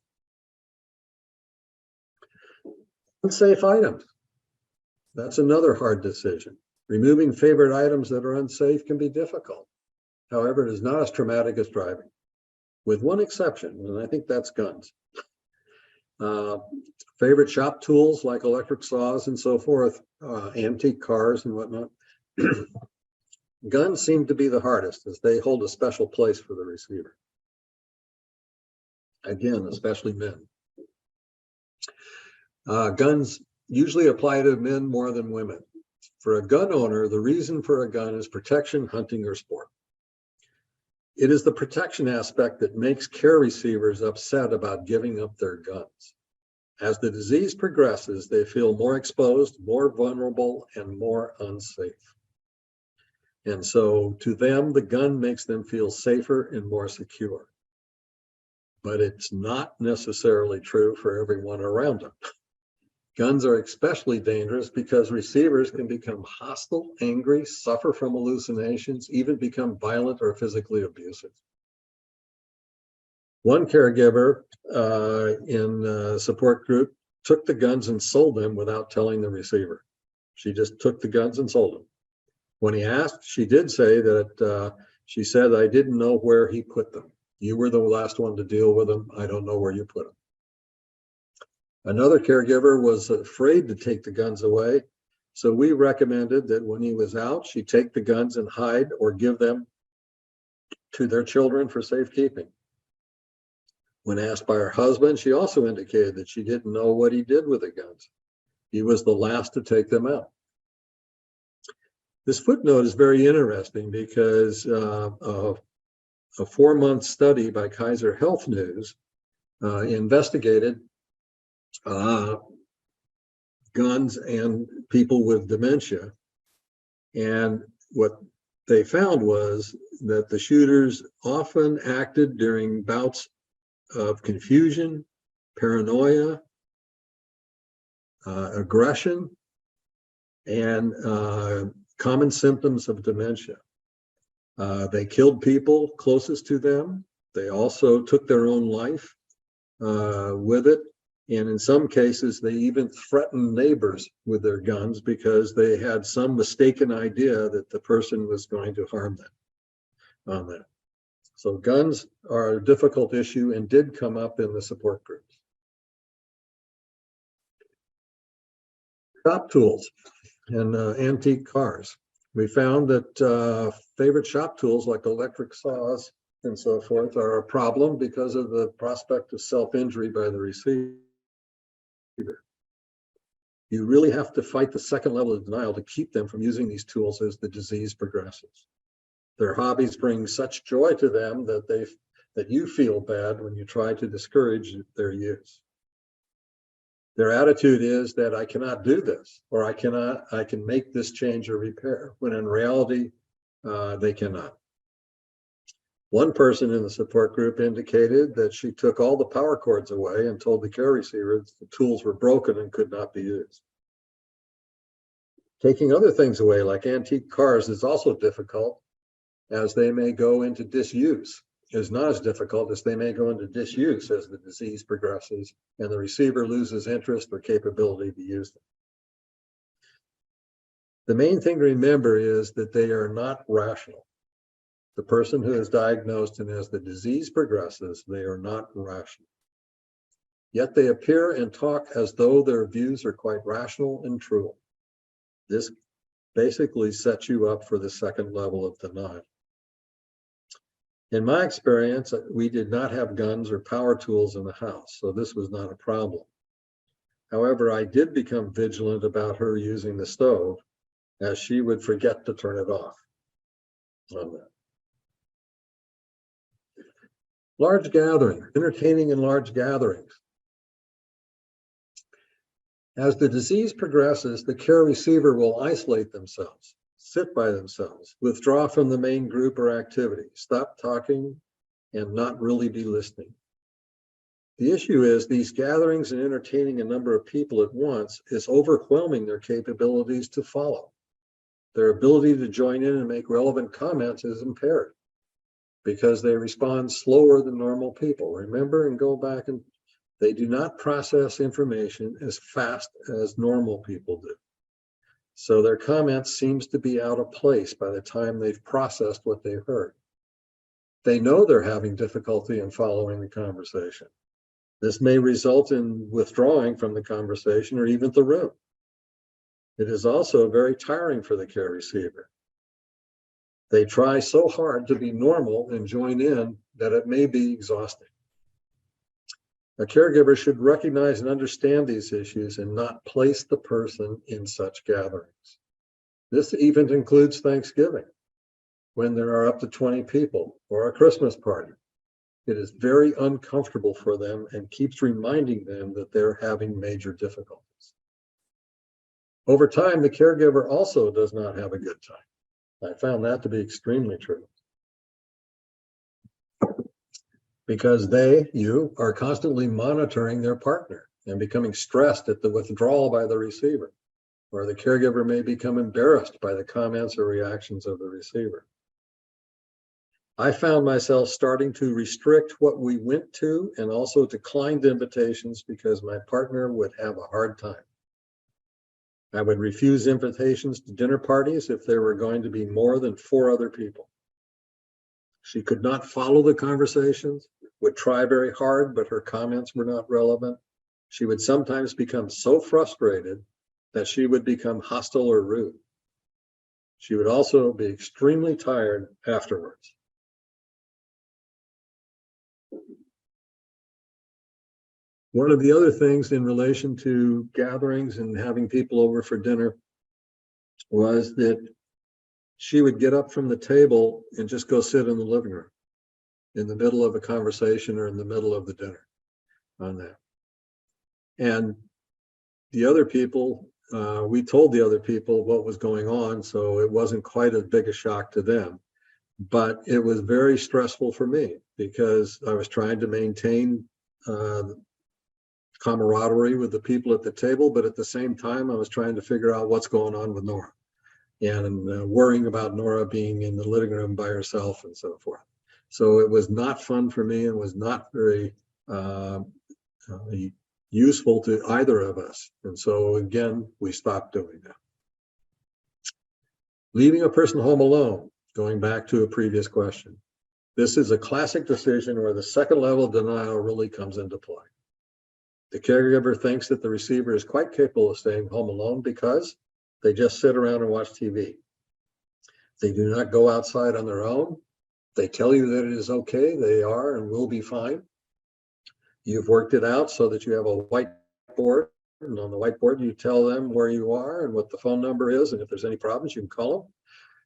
Unsafe items. That's another hard decision. Removing favorite items that are unsafe can be difficult. However, it is not as traumatic as driving, with one exception, and I think that's guns. Favorite shop tools like electric saws and so forth, antique cars and whatnot. Guns seem to be the hardest as they hold a special place for the receiver. Again, especially men. Guns usually apply to men more than women For a gun owner, the reason for a gun is protection, hunting, or sport. It is the protection aspect that makes care receivers upset about giving up their guns. As the disease progresses, they feel more exposed, more vulnerable, and more unsafe. And so to them, the gun makes them feel safer and more secure. But it's not necessarily true for everyone around them. Guns are especially dangerous because receivers can become hostile, angry, suffer from hallucinations, even become violent or physically abusive. One caregiver in a support group took the guns and sold them without telling the receiver. She just took the guns and sold them. When he asked, she did say that she said, "I didn't know where he put them. You were the last one to deal with them. I don't know where you put them." Another caregiver was afraid to take the guns away, so we recommended that when he was out, she take the guns and hide or give them to their children for safekeeping. When asked by her husband, she also indicated that she didn't know what he did with the guns. He was the last to take them out. This footnote is very interesting because a 4-month study by Kaiser Health News investigated guns and people with dementia. And what they found was that the shooters often acted during bouts of confusion, paranoia, aggression, and common symptoms of dementia. They killed people closest to them. They also took their own life with it. And in some cases, they even threatened neighbors with their guns because they had some mistaken idea that the person was going to harm them on that. So guns are a difficult issue and did come up in the support groups. Shop tools and antique cars. We found that favorite shop tools like electric saws and so forth are a problem because of the prospect of self-injury by the receiver. You really have to fight the second level of denial to keep them from using these tools as the disease progresses. Their hobbies bring such joy to them that you feel bad when you try to discourage their use. Their attitude is that I cannot do this, or I can make this change or repair, when in reality, they cannot. One person in the support group indicated that she took all the power cords away and told the care receiver that the tools were broken and could not be used. Taking other things away, like antique cars, is also difficult, as they may go into disuse. It is not as difficult as they may go into disuse as the disease progresses and the receiver loses interest or capability to use them. The main thing to remember is that they are not rational. The person who is diagnosed and as the disease progresses, they are not rational. Yet they appear and talk as though their views are quite rational and true. This basically sets you up for the second level of denial. In my experience, we did not have guns or power tools in the house, so this was not a problem. However, I did become vigilant about her using the stove, as she would forget to turn it off on that. Large gathering, entertaining in large gatherings. As the disease progresses, the care receiver will isolate themselves, sit by themselves, withdraw from the main group or activity, stop talking, and not really be listening. The issue is these gatherings and entertaining a number of people at once is overwhelming their capabilities to follow. Their ability to join in and make relevant comments is impaired because they respond slower than normal people. Remember, and go back, and they do not process information as fast as normal people do. So their comments seems to be out of place by the time they've processed what they've heard. They know they're having difficulty in following the conversation. This may result in withdrawing from the conversation or even the room. It is also very tiring for the care receiver. They try so hard to be normal and join in that it may be exhausting. A caregiver should recognize and understand these issues and not place the person in such gatherings. This even includes Thanksgiving, when there are up to 20 people, or a Christmas party. It is very uncomfortable for them and keeps reminding them that they're having major difficulties. Over time, the caregiver also does not have a good time. I found that to be extremely true. Because you are constantly monitoring their partner and becoming stressed at the withdrawal by the receiver, or the caregiver may become embarrassed by the comments or reactions of the receiver. I found myself starting to restrict what we went to and also declined invitations because my partner would have a hard time. I would refuse invitations to dinner parties if there were going to be more than 4 other people. She could not follow the conversations, would try very hard, but her comments were not relevant. She would sometimes become so frustrated that she would become hostile or rude. She would also be extremely tired afterwards. One of the other things in relation to gatherings and having people over for dinner was that she would get up from the table and just go sit in the living room in the middle of a conversation or in the middle of the dinner on that. And the other people, we told the other people what was going on, so it wasn't quite as big a shock to them. But it was very stressful for me because I was trying to maintain camaraderie with the people at the table, but at the same time, I was trying to figure out what's going on with Nora and worrying about Nora being in the living room by herself and so forth. So it was not fun for me and was not very useful to either of us. And so again, we stopped doing that. Leaving a person home alone, going back to a previous question. This is a classic decision where the second level of denial really comes into play. The caregiver thinks that the receiver is quite capable of staying home alone because they just sit around and watch TV. They do not go outside on their own. They tell you that it is okay, they are and will be fine. You've worked it out so that you have a whiteboard, and on the whiteboard you tell them where you are and what the phone number is, and if there's any problems, you can call them.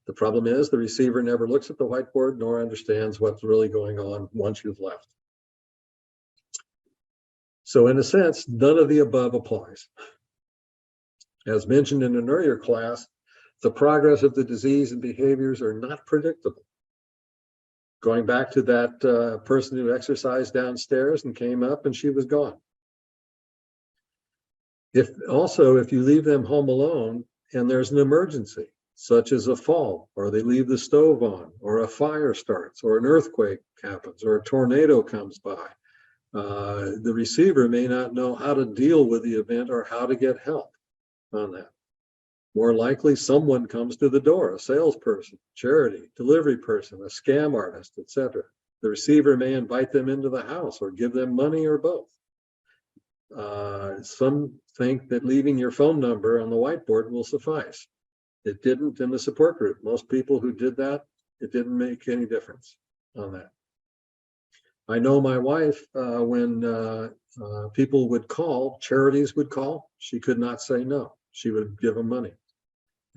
The problem is the receiver never looks at the whiteboard nor understands what's really going on once you've left. So in a sense, none of the above applies. As mentioned in an earlier class, the progress of the disease and behaviors are not predictable. Going back to that person who exercised downstairs and came up and she was gone. If you leave them home alone and there's an emergency, such as a fall, or they leave the stove on, or a fire starts, or an earthquake happens, or a tornado comes by, the receiver may not know how to deal with the event or how to get help on that. More likely, someone comes to the door, a salesperson, charity, delivery person, a scam artist, etc. The receiver may invite them into the house or give them money or both. Some think that leaving your phone number on the whiteboard will suffice. It didn't in the support group. Most people who did that, it didn't make any difference on that. I know my wife, when people would call, charities would call, she could not say no. She would give them money.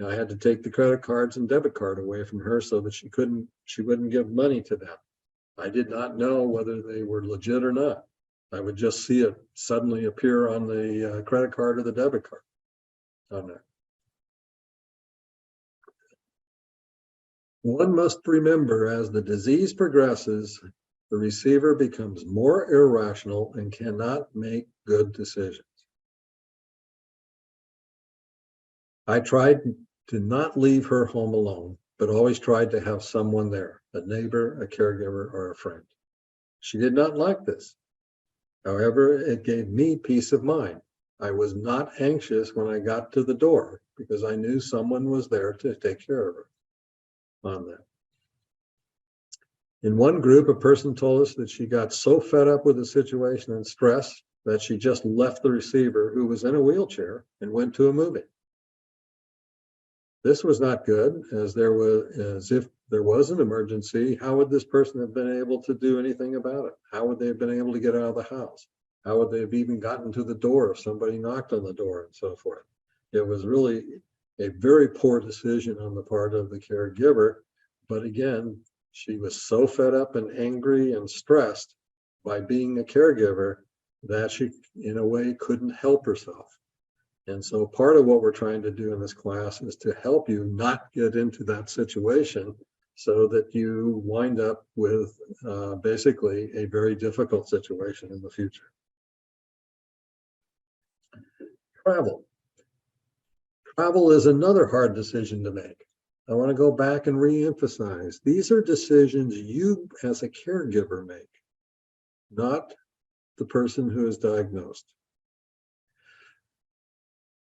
I had to take the credit cards and debit card away from her so that she wouldn't give money to them. I did not know whether they were legit or not. I would just see it suddenly appear on the credit card or the debit card on that. One must remember, as the disease progresses, the receiver becomes more irrational and cannot make good decisions. I tried to not leave her home alone, but always tried to have someone there, a neighbor, a caregiver, or a friend. She did not like this. However, it gave me peace of mind. I was not anxious when I got to the door because I knew someone was there to take care of her on that. In one group, a person told us that she got so fed up with the situation and stress that she just left the receiver, who was in a wheelchair, and went to a movie. This was not good, as if there was an emergency, how would this person have been able to do anything about it? How would they have been able to get out of the house? How would they have even gotten to the door if somebody knocked on the door and so forth? It was really A very poor decision on the part of the caregiver. But again, she was so fed up and angry and stressed by being a caregiver that she, in a way, couldn't help herself. And so part of what we're trying to do in this class is to help you not get into that situation so that you wind up with basically a very difficult situation in the future. Travel. Travel is another hard decision to make. I want to go back and re-emphasize. These are decisions you as a caregiver make, not the person who is diagnosed.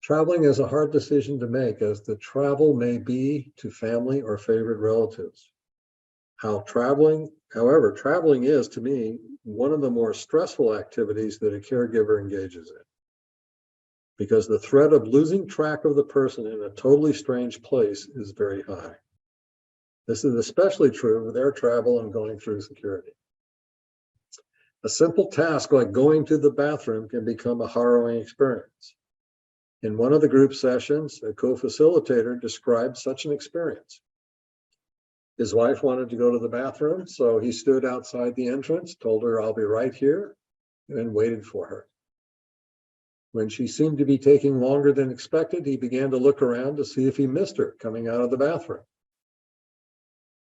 Traveling is a hard decision to make, as the travel may be to family or favorite relatives. However, traveling is, to me, one of the more stressful activities that a caregiver engages in, because the threat of losing track of the person in a totally strange place is very high. This is especially true with air travel and going through security. A simple task like going to the bathroom can become a harrowing experience. In one of the group sessions, a co-facilitator described such an experience. His wife wanted to go to the bathroom, so he stood outside the entrance, told her, "I'll be right here," and waited for her. When she seemed to be taking longer than expected, he began to look around to see if he missed her coming out of the bathroom.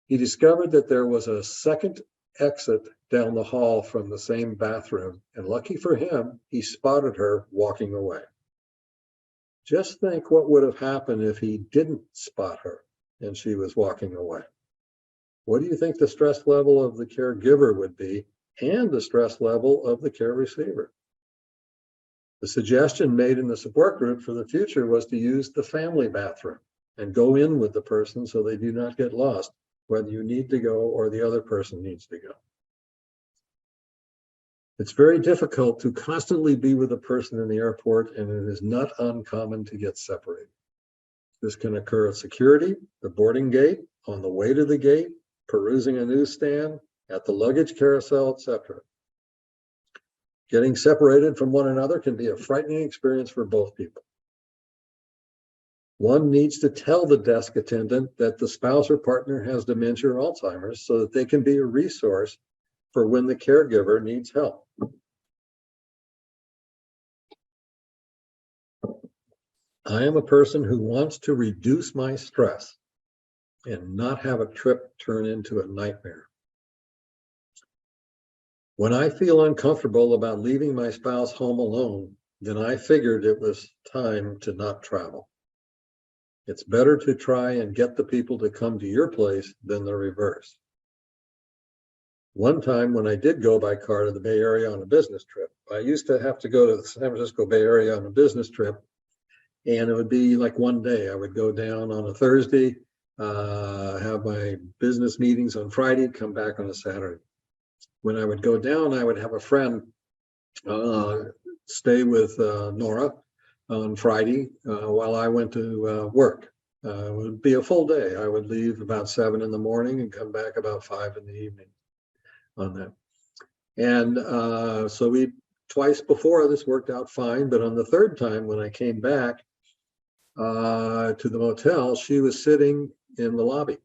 He discovered that there was a second exit down the hall from the same bathroom, and lucky for him, he spotted her walking away. Just think what would have happened if he didn't spot her and she was walking away. What do you think the stress level of the caregiver would be, and the stress level of the care receiver? The suggestion made in the support group for the future was to use the family bathroom and go in with the person so they do not get lost, whether you need to go or the other person needs to go. It's very difficult to constantly be with a person in the airport, and it is not uncommon to get separated. This can occur at security, the boarding gate, on the way to the gate, perusing a newsstand, at the luggage carousel, etc. Getting separated from one another can be a frightening experience for both people. One needs to tell the desk attendant that the spouse or partner has dementia or Alzheimer's so that they can be a resource for when the caregiver needs help. I am a person who wants to reduce my stress and not have a trip turn into a nightmare. When I feel uncomfortable about leaving my spouse home alone, then I figured it was time to not travel. It's better to try and get the people to come to your place than the reverse. One time when I did go by car to the Bay Area on a business trip, I used to have to go to the San Francisco Bay Area on a business trip, and it would be like one day. I would go down on a Thursday, have my business meetings on Friday, come back on a Saturday. When I would go down, I would have a friend stay with Nora on Friday while I went to work. It would be a full day. I would leave about 7 in the morning and come back about 5 in the evening on that. And so we twice before this worked out fine, but on the third time when I came back to the motel, she was sitting in the lobby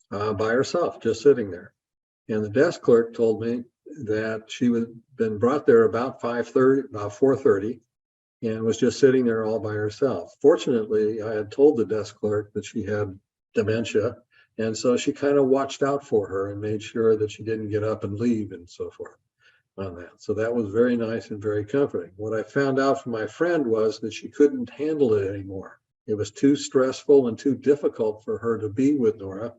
by herself, just sitting there. And the desk clerk told me that she had been brought there about 4:30, and was just sitting there all by herself. Fortunately, I had told the desk clerk that she had dementia, and so she kind of watched out for her and made sure that she didn't get up and leave and so forth on that. So that was very nice and very comforting. What I found out from my friend was that she couldn't handle it anymore. It was too stressful and too difficult for her to be with Nora,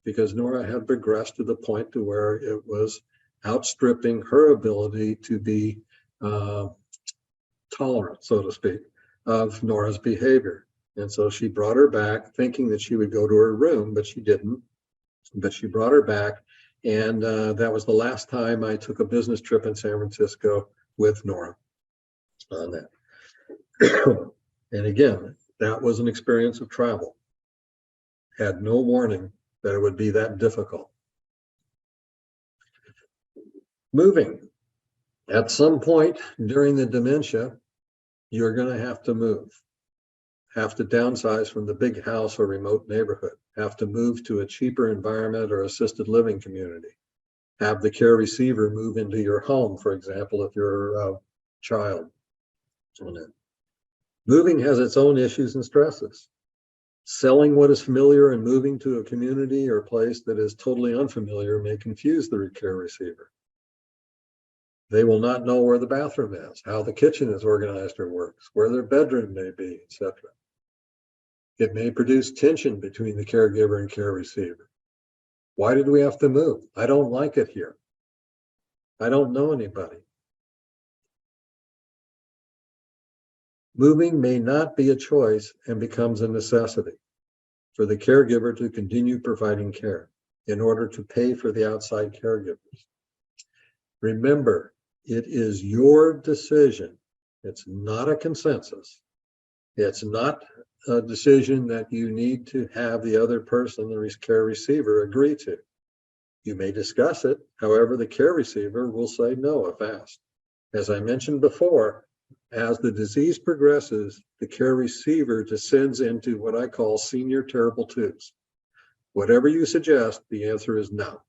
because Nora had progressed to the point to where it was outstripping her ability to be tolerant, so to speak, of Nora's behavior. And so she brought her back thinking that she would go to her room, but she didn't. But she brought her back, and that was the last time I took a business trip in San Francisco with Nora on that. And again, that was an experience of travel. Had no warning that it would be that difficult. Moving. At some point during the dementia, you're going to have to move. have to downsize from the big house or remote neighborhood, have to move to a cheaper environment or assisted living community, have the care receiver move into your home, for example, if you're a child. Moving has its own issues and stresses. Selling what is familiar and moving to a community or place that is totally unfamiliar may confuse the care receiver. They will not know where the bathroom is, how the kitchen is organized or works, where their bedroom may be, etc. It may produce tension between the caregiver and care receiver. Why did we have to move? I don't like it here. I don't know anybody. Moving may not be a choice and becomes a necessity for the caregiver to continue providing care in order to pay for the outside caregivers. Remember, it is your decision. It's not a consensus. It's not a decision that you need to have the other person, the care receiver, agree to. You may discuss it. However, the care receiver will say no if asked. As I mentioned before, as the disease progresses, the care receiver descends into what I call senior terrible twos. Whatever you suggest, the answer is no.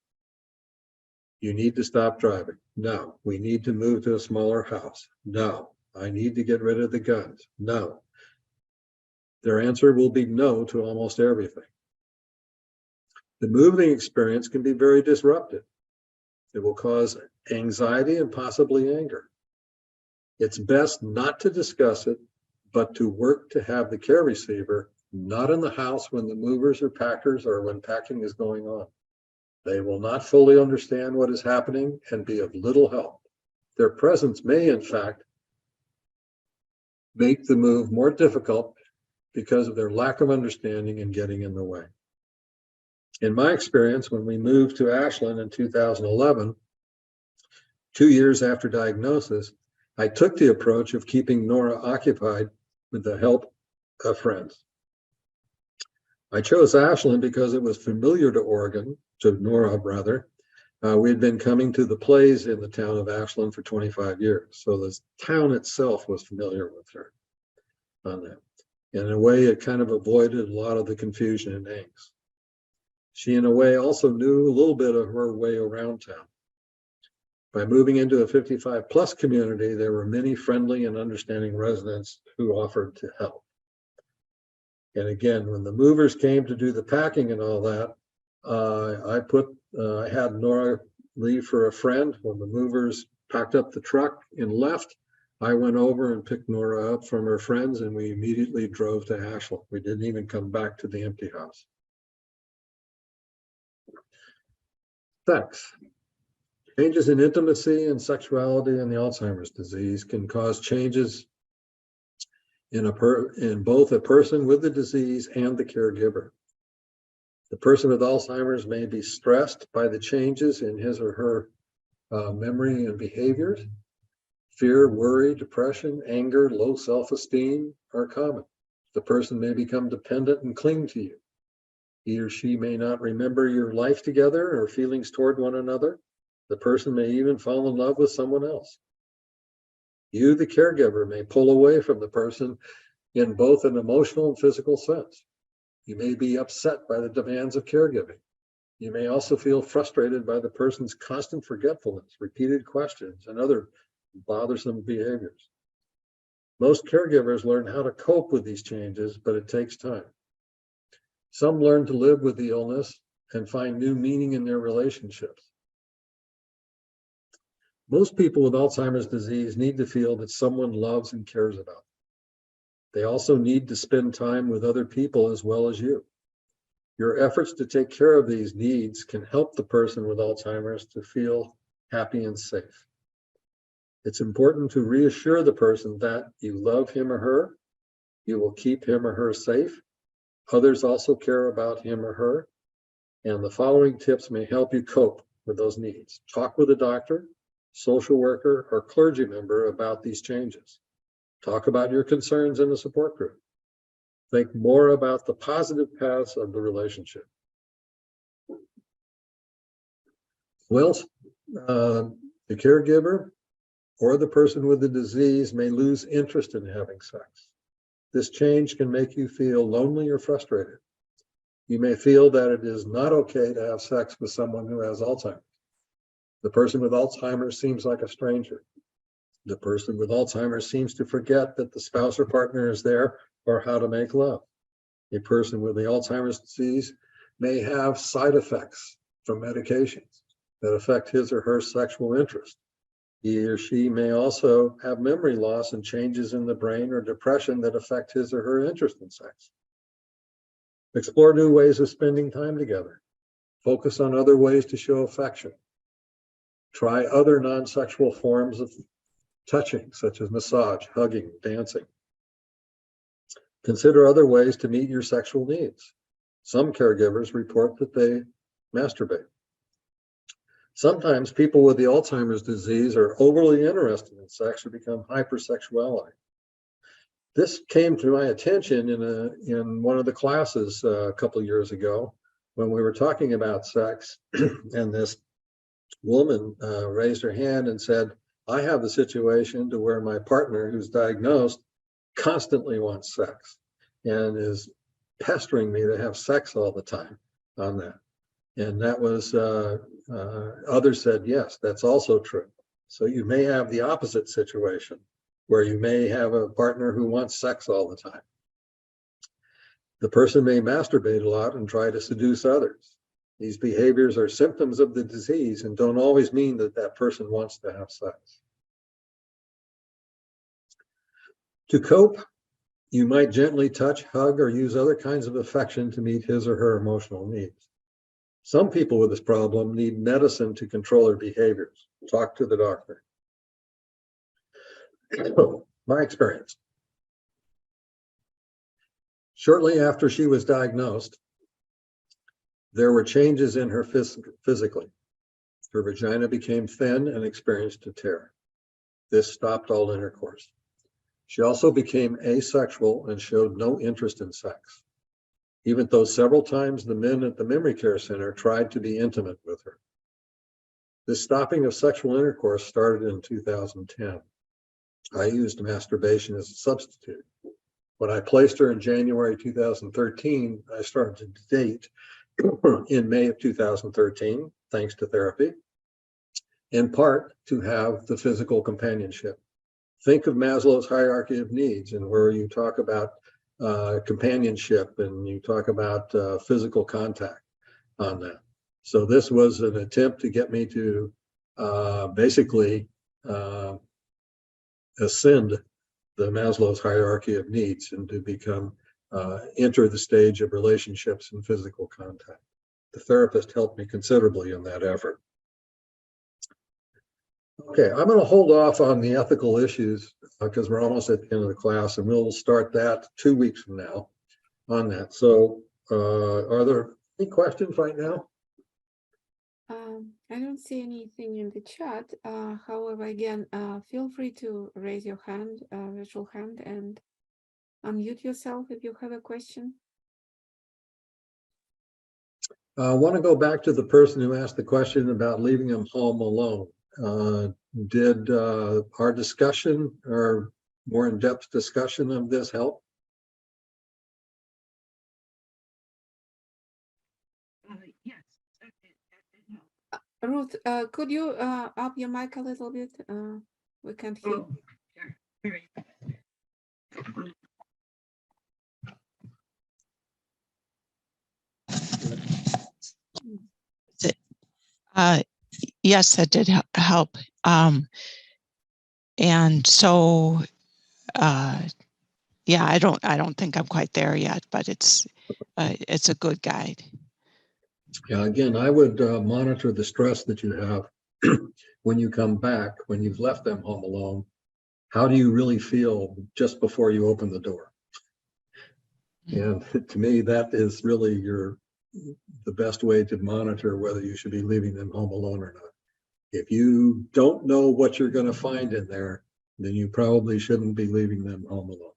You need to stop driving. No. We need to move to a smaller house. No. I need to get rid of the guns. No. Their answer will be no to almost everything. The moving experience can be very disruptive. It will cause anxiety and possibly anger. It's best not to discuss it, but to work to have the care receiver not in the house when the movers or packers or when packing is going on. They will not fully understand what is happening and be of little help. Their presence may, in fact, make the move more difficult because of their lack of understanding and getting in the way. In my experience, when we moved to Ashland in 2011, 2 years after diagnosis, I took the approach of keeping Nora occupied with the help of friends. I chose Ashland because it was familiar to Nora rather. We had been coming to the plays in the town of Ashland for 25 years. So the town itself was familiar with her on that. In a way, it kind of avoided a lot of the confusion and angst. She, in a way, also knew a little bit of her way around town. By moving into a 55-plus community, there were many friendly and understanding residents who offered to help. And again, when the movers came to do the packing and all that, I had Nora leave for a friend. When the movers packed up the truck and left, I went over and picked Nora up from her friends, and we immediately drove to Ashland. We didn't even come back to the empty house. Sex. Changes in intimacy and sexuality in the Alzheimer's disease can cause changes in both a person with the disease and the caregiver. The person with Alzheimer's may be stressed by the changes in his or her memory and behaviors. Fear, worry, depression, anger, low self-esteem are common. The person may become dependent and cling to you. He or she may not remember your life together or feelings toward one another. The person may even fall in love with someone else. You, the caregiver, may pull away from the person in both an emotional and physical sense. You may be upset by the demands of caregiving. You may also feel frustrated by the person's constant forgetfulness, repeated questions, and other bothersome behaviors. Most caregivers learn how to cope with these changes, but it takes time. Some learn to live with the illness and find new meaning in their relationships. Most people with Alzheimer's disease need to feel that someone loves and cares about them. They also need to spend time with other people as well as you. Your efforts to take care of these needs can help the person with Alzheimer's to feel happy and safe. It's important to reassure the person that you love him or her, you will keep him or her safe. Others also care about him or her, and the following tips may help you cope with those needs. Talk with a doctor, social worker, or clergy member about these changes. Talk about your concerns in the support group. Think more about the positive paths of the relationship. Well, the caregiver or the person with the disease may lose interest in having sex. This change can make you feel lonely or frustrated. You may feel that it is not okay to have sex with someone who has Alzheimer's. The person with Alzheimer's seems like a stranger. The person with Alzheimer's seems to forget that the spouse or partner is there or how to make love. A person with the Alzheimer's disease may have side effects from medications that affect his or her sexual interest. He or she may also have memory loss and changes in the brain or depression that affect his or her interest in sex. Explore new ways of spending time together. Focus on other ways to show affection. Try other non-sexual forms of touching, such as massage, hugging, dancing. Consider other ways to meet your sexual needs. Some caregivers report that they masturbate. Sometimes people with the Alzheimer's disease are overly interested in sex or become hypersexuality. This came to my attention in one of the classes a couple of years ago when we were talking about sex, and this woman raised her hand and said, I have the situation to where my partner who's diagnosed constantly wants sex and is pestering me to have sex all the time on that. And that was, others said, yes, that's also true. So you may have the opposite situation where you may have a partner who wants sex all the time. The person may masturbate a lot and try to seduce others. These behaviors are symptoms of the disease and don't always mean that that person wants to have sex. To cope, you might gently touch, hug, or use other kinds of affection to meet his or her emotional needs. Some people with this problem need medicine to control their behaviors. Talk to the doctor. My experience. Shortly after she was diagnosed, there were changes in her physically. Her vagina became thin and experienced a tear. This stopped all intercourse. She also became asexual and showed no interest in sex, even though several times the men at the memory care center tried to be intimate with her. This stopping of sexual intercourse started in 2010. I used masturbation as a substitute. When I placed her in January 2013, I started to date in May of 2013, thanks to therapy, in part to have the physical companionship. Think of Maslow's hierarchy of needs, and where you talk about companionship and you talk about physical contact on that. So this was an attempt to get me to basically ascend the Maslow's hierarchy of needs and to become enter the stage of relationships and physical contact. The therapist helped me considerably in that effort. Okay, I'm going to hold off on the ethical issues because we're almost at the end of the class, and we'll start that 2 weeks from now on that. So are there any questions right now? I don't see anything in the chat. However, again, feel free to raise your hand, virtual hand, and unmute yourself if you have a question. I want to go back to the person who asked the question about leaving them home alone. Did our discussion or more in-depth discussion of this help? Yes. Ruth, could you up your mic a little bit? We can't hear. Oh, sure. Very yes, that did help. And so, yeah, I don't think I'm quite there yet, but it's a good guide. Yeah, again, I would monitor the stress that you have when you come back, when you've left them home alone. How do you really feel just before you open the door? And to me, that is really the best way to monitor whether you should be leaving them home alone or not. If you don't know what you're going to find in there, then you probably shouldn't be leaving them home alone.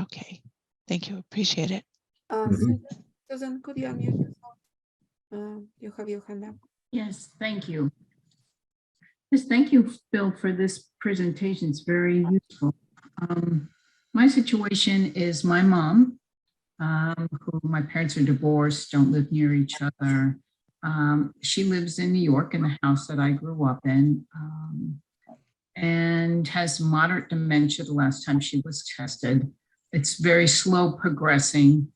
Okay. Thank you. Appreciate it. Susan, could you unmute yourself? You have your hand up. Yes, thank you. Yes, thank you, Bill, for this presentation. It's very useful. My situation is my mom, who my parents are divorced, don't live near each other. She lives in New York in the house that I grew up in, and has moderate dementia the last time she was tested. It's very slow progressing.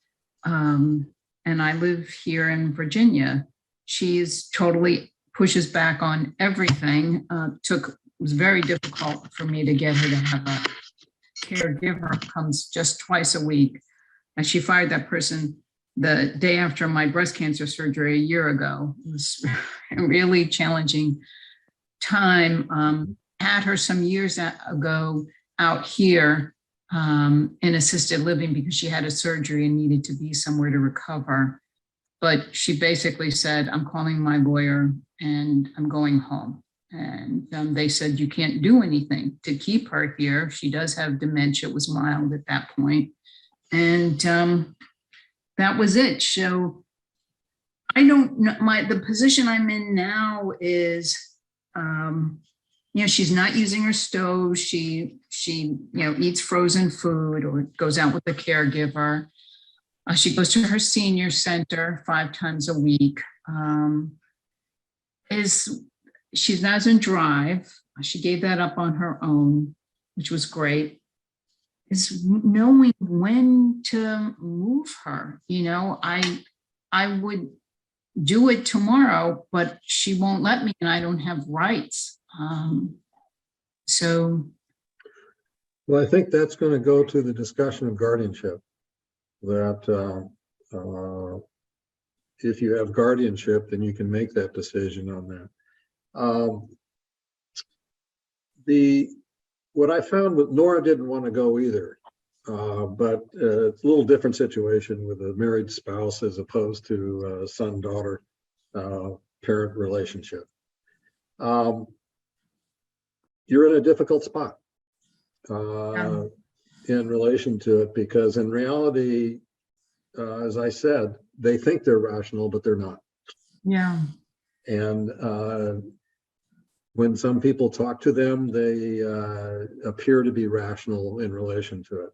And I live here in Virginia. She's totally pushes back on everything. It was very difficult for me to get her to have a caregiver, comes just twice a week. And she fired that person the day after my breast cancer surgery a year ago. It was a really challenging time. Had her some years ago out here in assisted living because she had a surgery and needed to be somewhere to recover. But she basically said, I'm calling my lawyer and I'm going home. And they said, you can't do anything to keep her here. She does have dementia. It was mild at that point. And that was it. So I don't know, the position I'm in now is, she's not using her stove. She eats frozen food or goes out with a caregiver. She goes to her senior center 5 times a week. She doesn't drive. She gave that up on her own, which was great. Is knowing when to move her. I would do it tomorrow, but she won't let me, and I don't have rights. Well, I think that's going to go to the discussion of guardianship. That if you have guardianship, then you can make that decision on that. What I found with Nora didn't want to go either, but it's a little different situation with a married spouse as opposed to a son-daughter parent relationship. You're in a difficult spot in relation to it, because in reality, as I said, they think they're rational, but they're not. Yeah. And when some people talk to them, they appear to be rational in relation to it.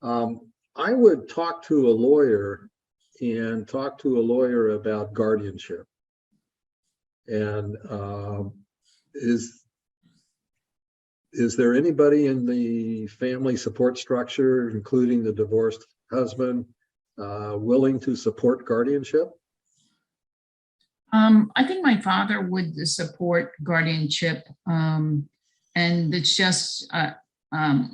I would talk to a lawyer about guardianship. And is there anybody in the family support structure, including the divorced husband, willing to support guardianship? I think my father would support guardianship, and it's just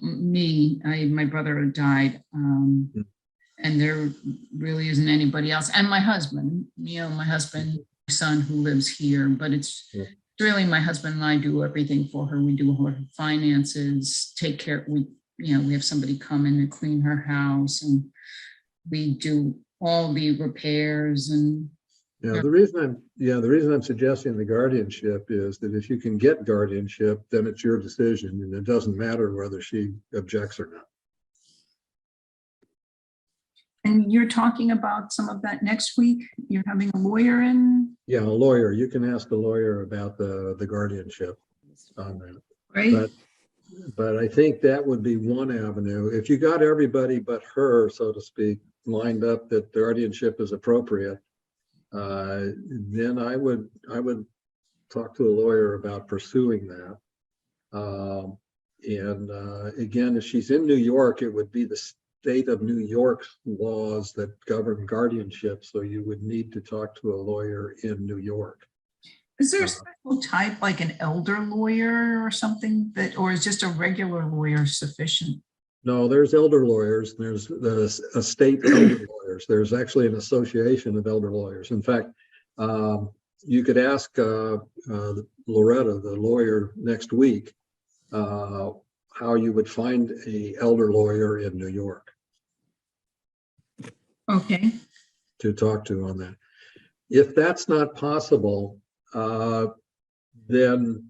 me. My brother died, and there really isn't anybody else. And my husband, my son who lives here, but it's really my husband and I do everything for her. We do all her finances, take care. We have somebody come in and clean her house, and we do all the repairs and. Yeah, the reason I'm suggesting the guardianship is that if you can get guardianship, then it's your decision, and it doesn't matter whether she objects or not. And you're talking about some of that next week? You're having a lawyer in? Yeah, a lawyer. You can ask a lawyer about the guardianship on that. Right. But I think that would be one avenue. If you got everybody but her, so to speak, lined up that the guardianship is appropriate, then I would talk to a lawyer about pursuing that. Again, if she's in New York, it would be the state of New York's laws that govern guardianship. So you would need to talk to a lawyer in New York. Is there a special type, like an elder lawyer or something, or is just a regular lawyer sufficient? No, there's elder lawyers. There's the estate elder lawyers. There's actually an association of elder lawyers. In fact, you could ask Loretta, the lawyer, next week, how you would find an elder lawyer in New York. Okay. To talk to on that. If that's not possible, then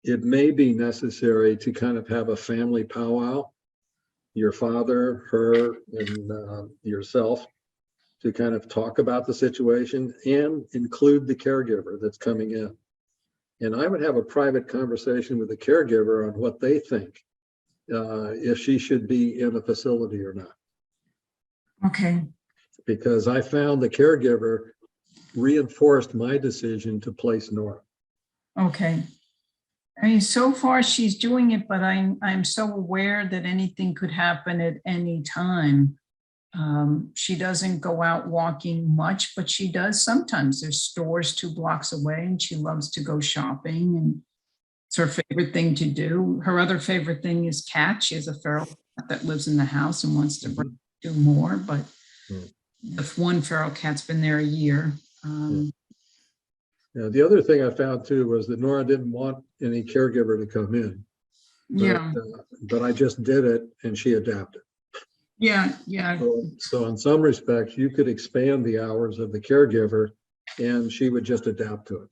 it may be necessary to kind of have a family powwow, your father, her, and yourself, to kind of talk about the situation and include the caregiver that's coming in. And I would have a private conversation with the caregiver on what they think if she should be in a facility or not. Okay. Because I found the caregiver reinforced my decision to place Nora. Okay. I mean, so far she's doing it, but I'm so aware that anything could happen at any time. She doesn't go out walking much, but she does sometimes. There's stores 2 blocks away and she loves to go shopping, and it's her favorite thing to do. Her other favorite thing is cats. She has a feral cat that lives in the house and wants to do more, but if one feral cat's been there a year. Yeah, the other thing I found too was that Nora didn't want any caregiver to come in. But I just did it and she adapted. Yeah. So in some respects, you could expand the hours of the caregiver and she would just adapt to it.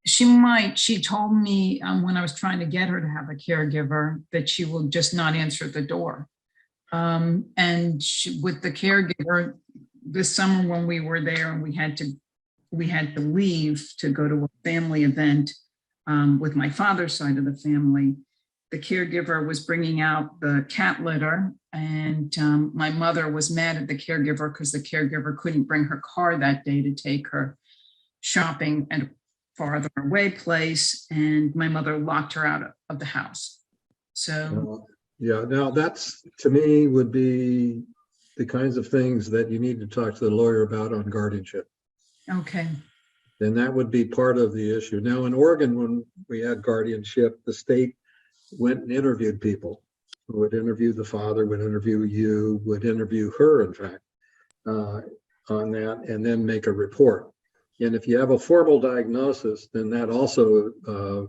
She might. She told me when I was trying to get her to have a caregiver that she will just not answer the door. And with the caregiver this summer when we were there and we had to leave to go to a family event with my father's side of the family, the caregiver was bringing out the cat litter, and my mother was mad at the caregiver because the caregiver couldn't bring her car that day to take her shopping at a farther away place, and my mother locked her out of the house. So yeah, now that's, to me, would be the kinds of things that you need to talk to the lawyer about on guardianship. okay. Then that would be part of the issue. Now in Oregon, when we had guardianship, the state went and interviewed people, would interview the father, would interview you, would interview her, in fact, on that, and then make a report. And if you have a formal diagnosis, then that also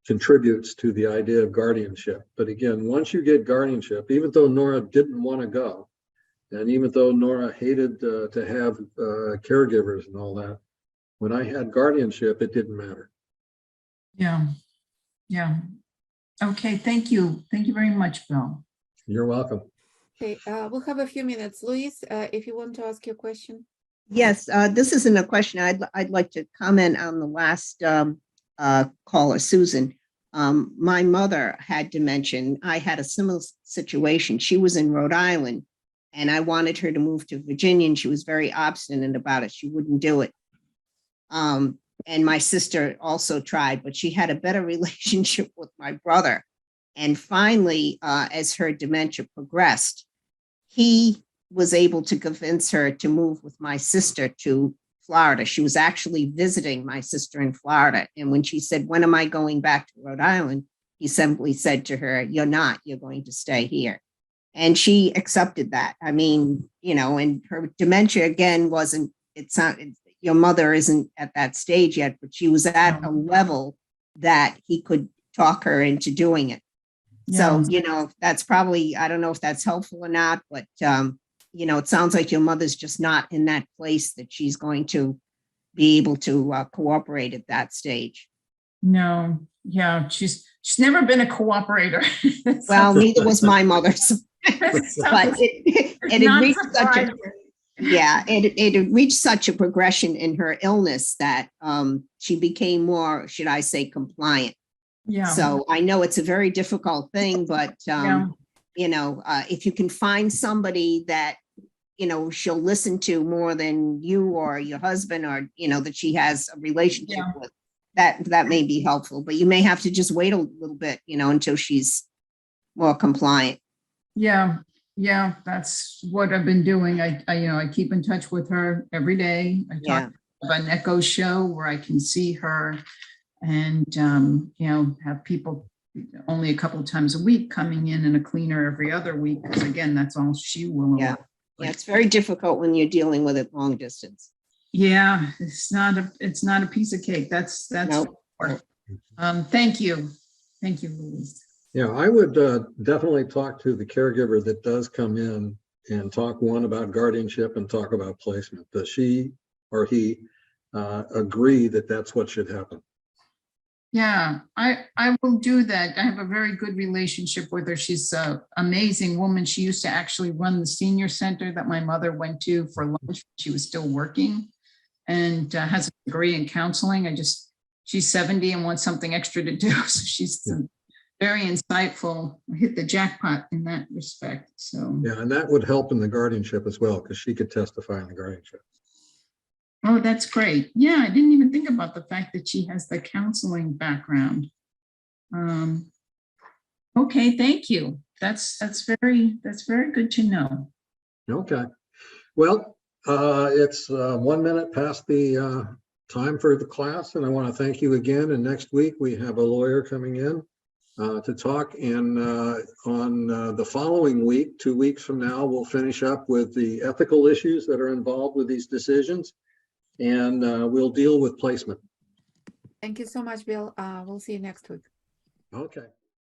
contributes to the idea of guardianship. But again, once you get guardianship, even though Nora didn't want to go, and even though Nora hated to have caregivers and all that, when I had guardianship, it didn't matter. Yeah. Okay, thank you. Thank you very much, Bill. You're welcome. Okay, we'll have a few minutes. Luis, if you want to ask your question. Yes, this isn't a question. I'd like to comment on the last caller, Susan. My mother had dementia. I had a similar situation. She was in Rhode Island, and I wanted her to move to Virginia, and she was very obstinate about it. She wouldn't do it. And my sister also tried, but she had a better relationship with my brother. And finally, as her dementia progressed, he was able to convince her to move with my sister to Florida. She was actually visiting my sister in Florida. And when she said, "When am I going back to Rhode Island?" he simply said to her, "You're not, you're going to stay here." And she accepted that. I mean, and her dementia again it's not, your mother isn't at that stage yet, but she was at a level that he could talk her into doing it. Yeah. So, that's probably, I don't know if that's helpful or not, but, it sounds like your mother's just not in that place that she's going to be able to cooperate at that stage. No, yeah, she's never been a cooperator. Well, neither was my mother. But it had reached such a, it had reached such a progression in her illness that she became more, should I say, compliant. Yeah. So I know it's a very difficult thing, but if you can find somebody that she'll listen to more than you or your husband, or that she has a relationship with, that may be helpful. But you may have to just wait a little bit, until she's more compliant. Yeah, that's what I've been doing. I keep in touch with her every day. I talk about an echo show where I can see her, and have people only a couple of times a week coming in, and a cleaner every other week, because again, that's all she will. Yeah, it's very difficult when you're dealing with it long distance. Yeah, it's not a piece of cake. That's nope. Thank you, Louise. Yeah, I would definitely talk to the caregiver that does come in and talk about guardianship and talk about placement. Does she or he agree that that's what should happen? Yeah, I will do that. I have a very good relationship with her. She's an amazing woman. She used to actually run the senior center that my mother went to for lunch. She was still working, and has a degree in counseling. She's 70 and wants something extra to do. So she's very insightful, hit the jackpot in that respect. So, Yeah, and that would help in the guardianship as well, because she could testify in the guardianship. oh, that's great. Yeah, I didn't even think about the fact that she has the counseling background. Okay, thank you. That's very good to know. Okay. Well, it's 1 minute past the time for the class, and I want to thank you again. And next week we have a lawyer coming in to talk. And on the following week, 2 weeks from now, we'll finish up with the ethical issues that are involved with these decisions, and we'll deal with placement. Thank you so much, Bill. We'll see you next week. Okay.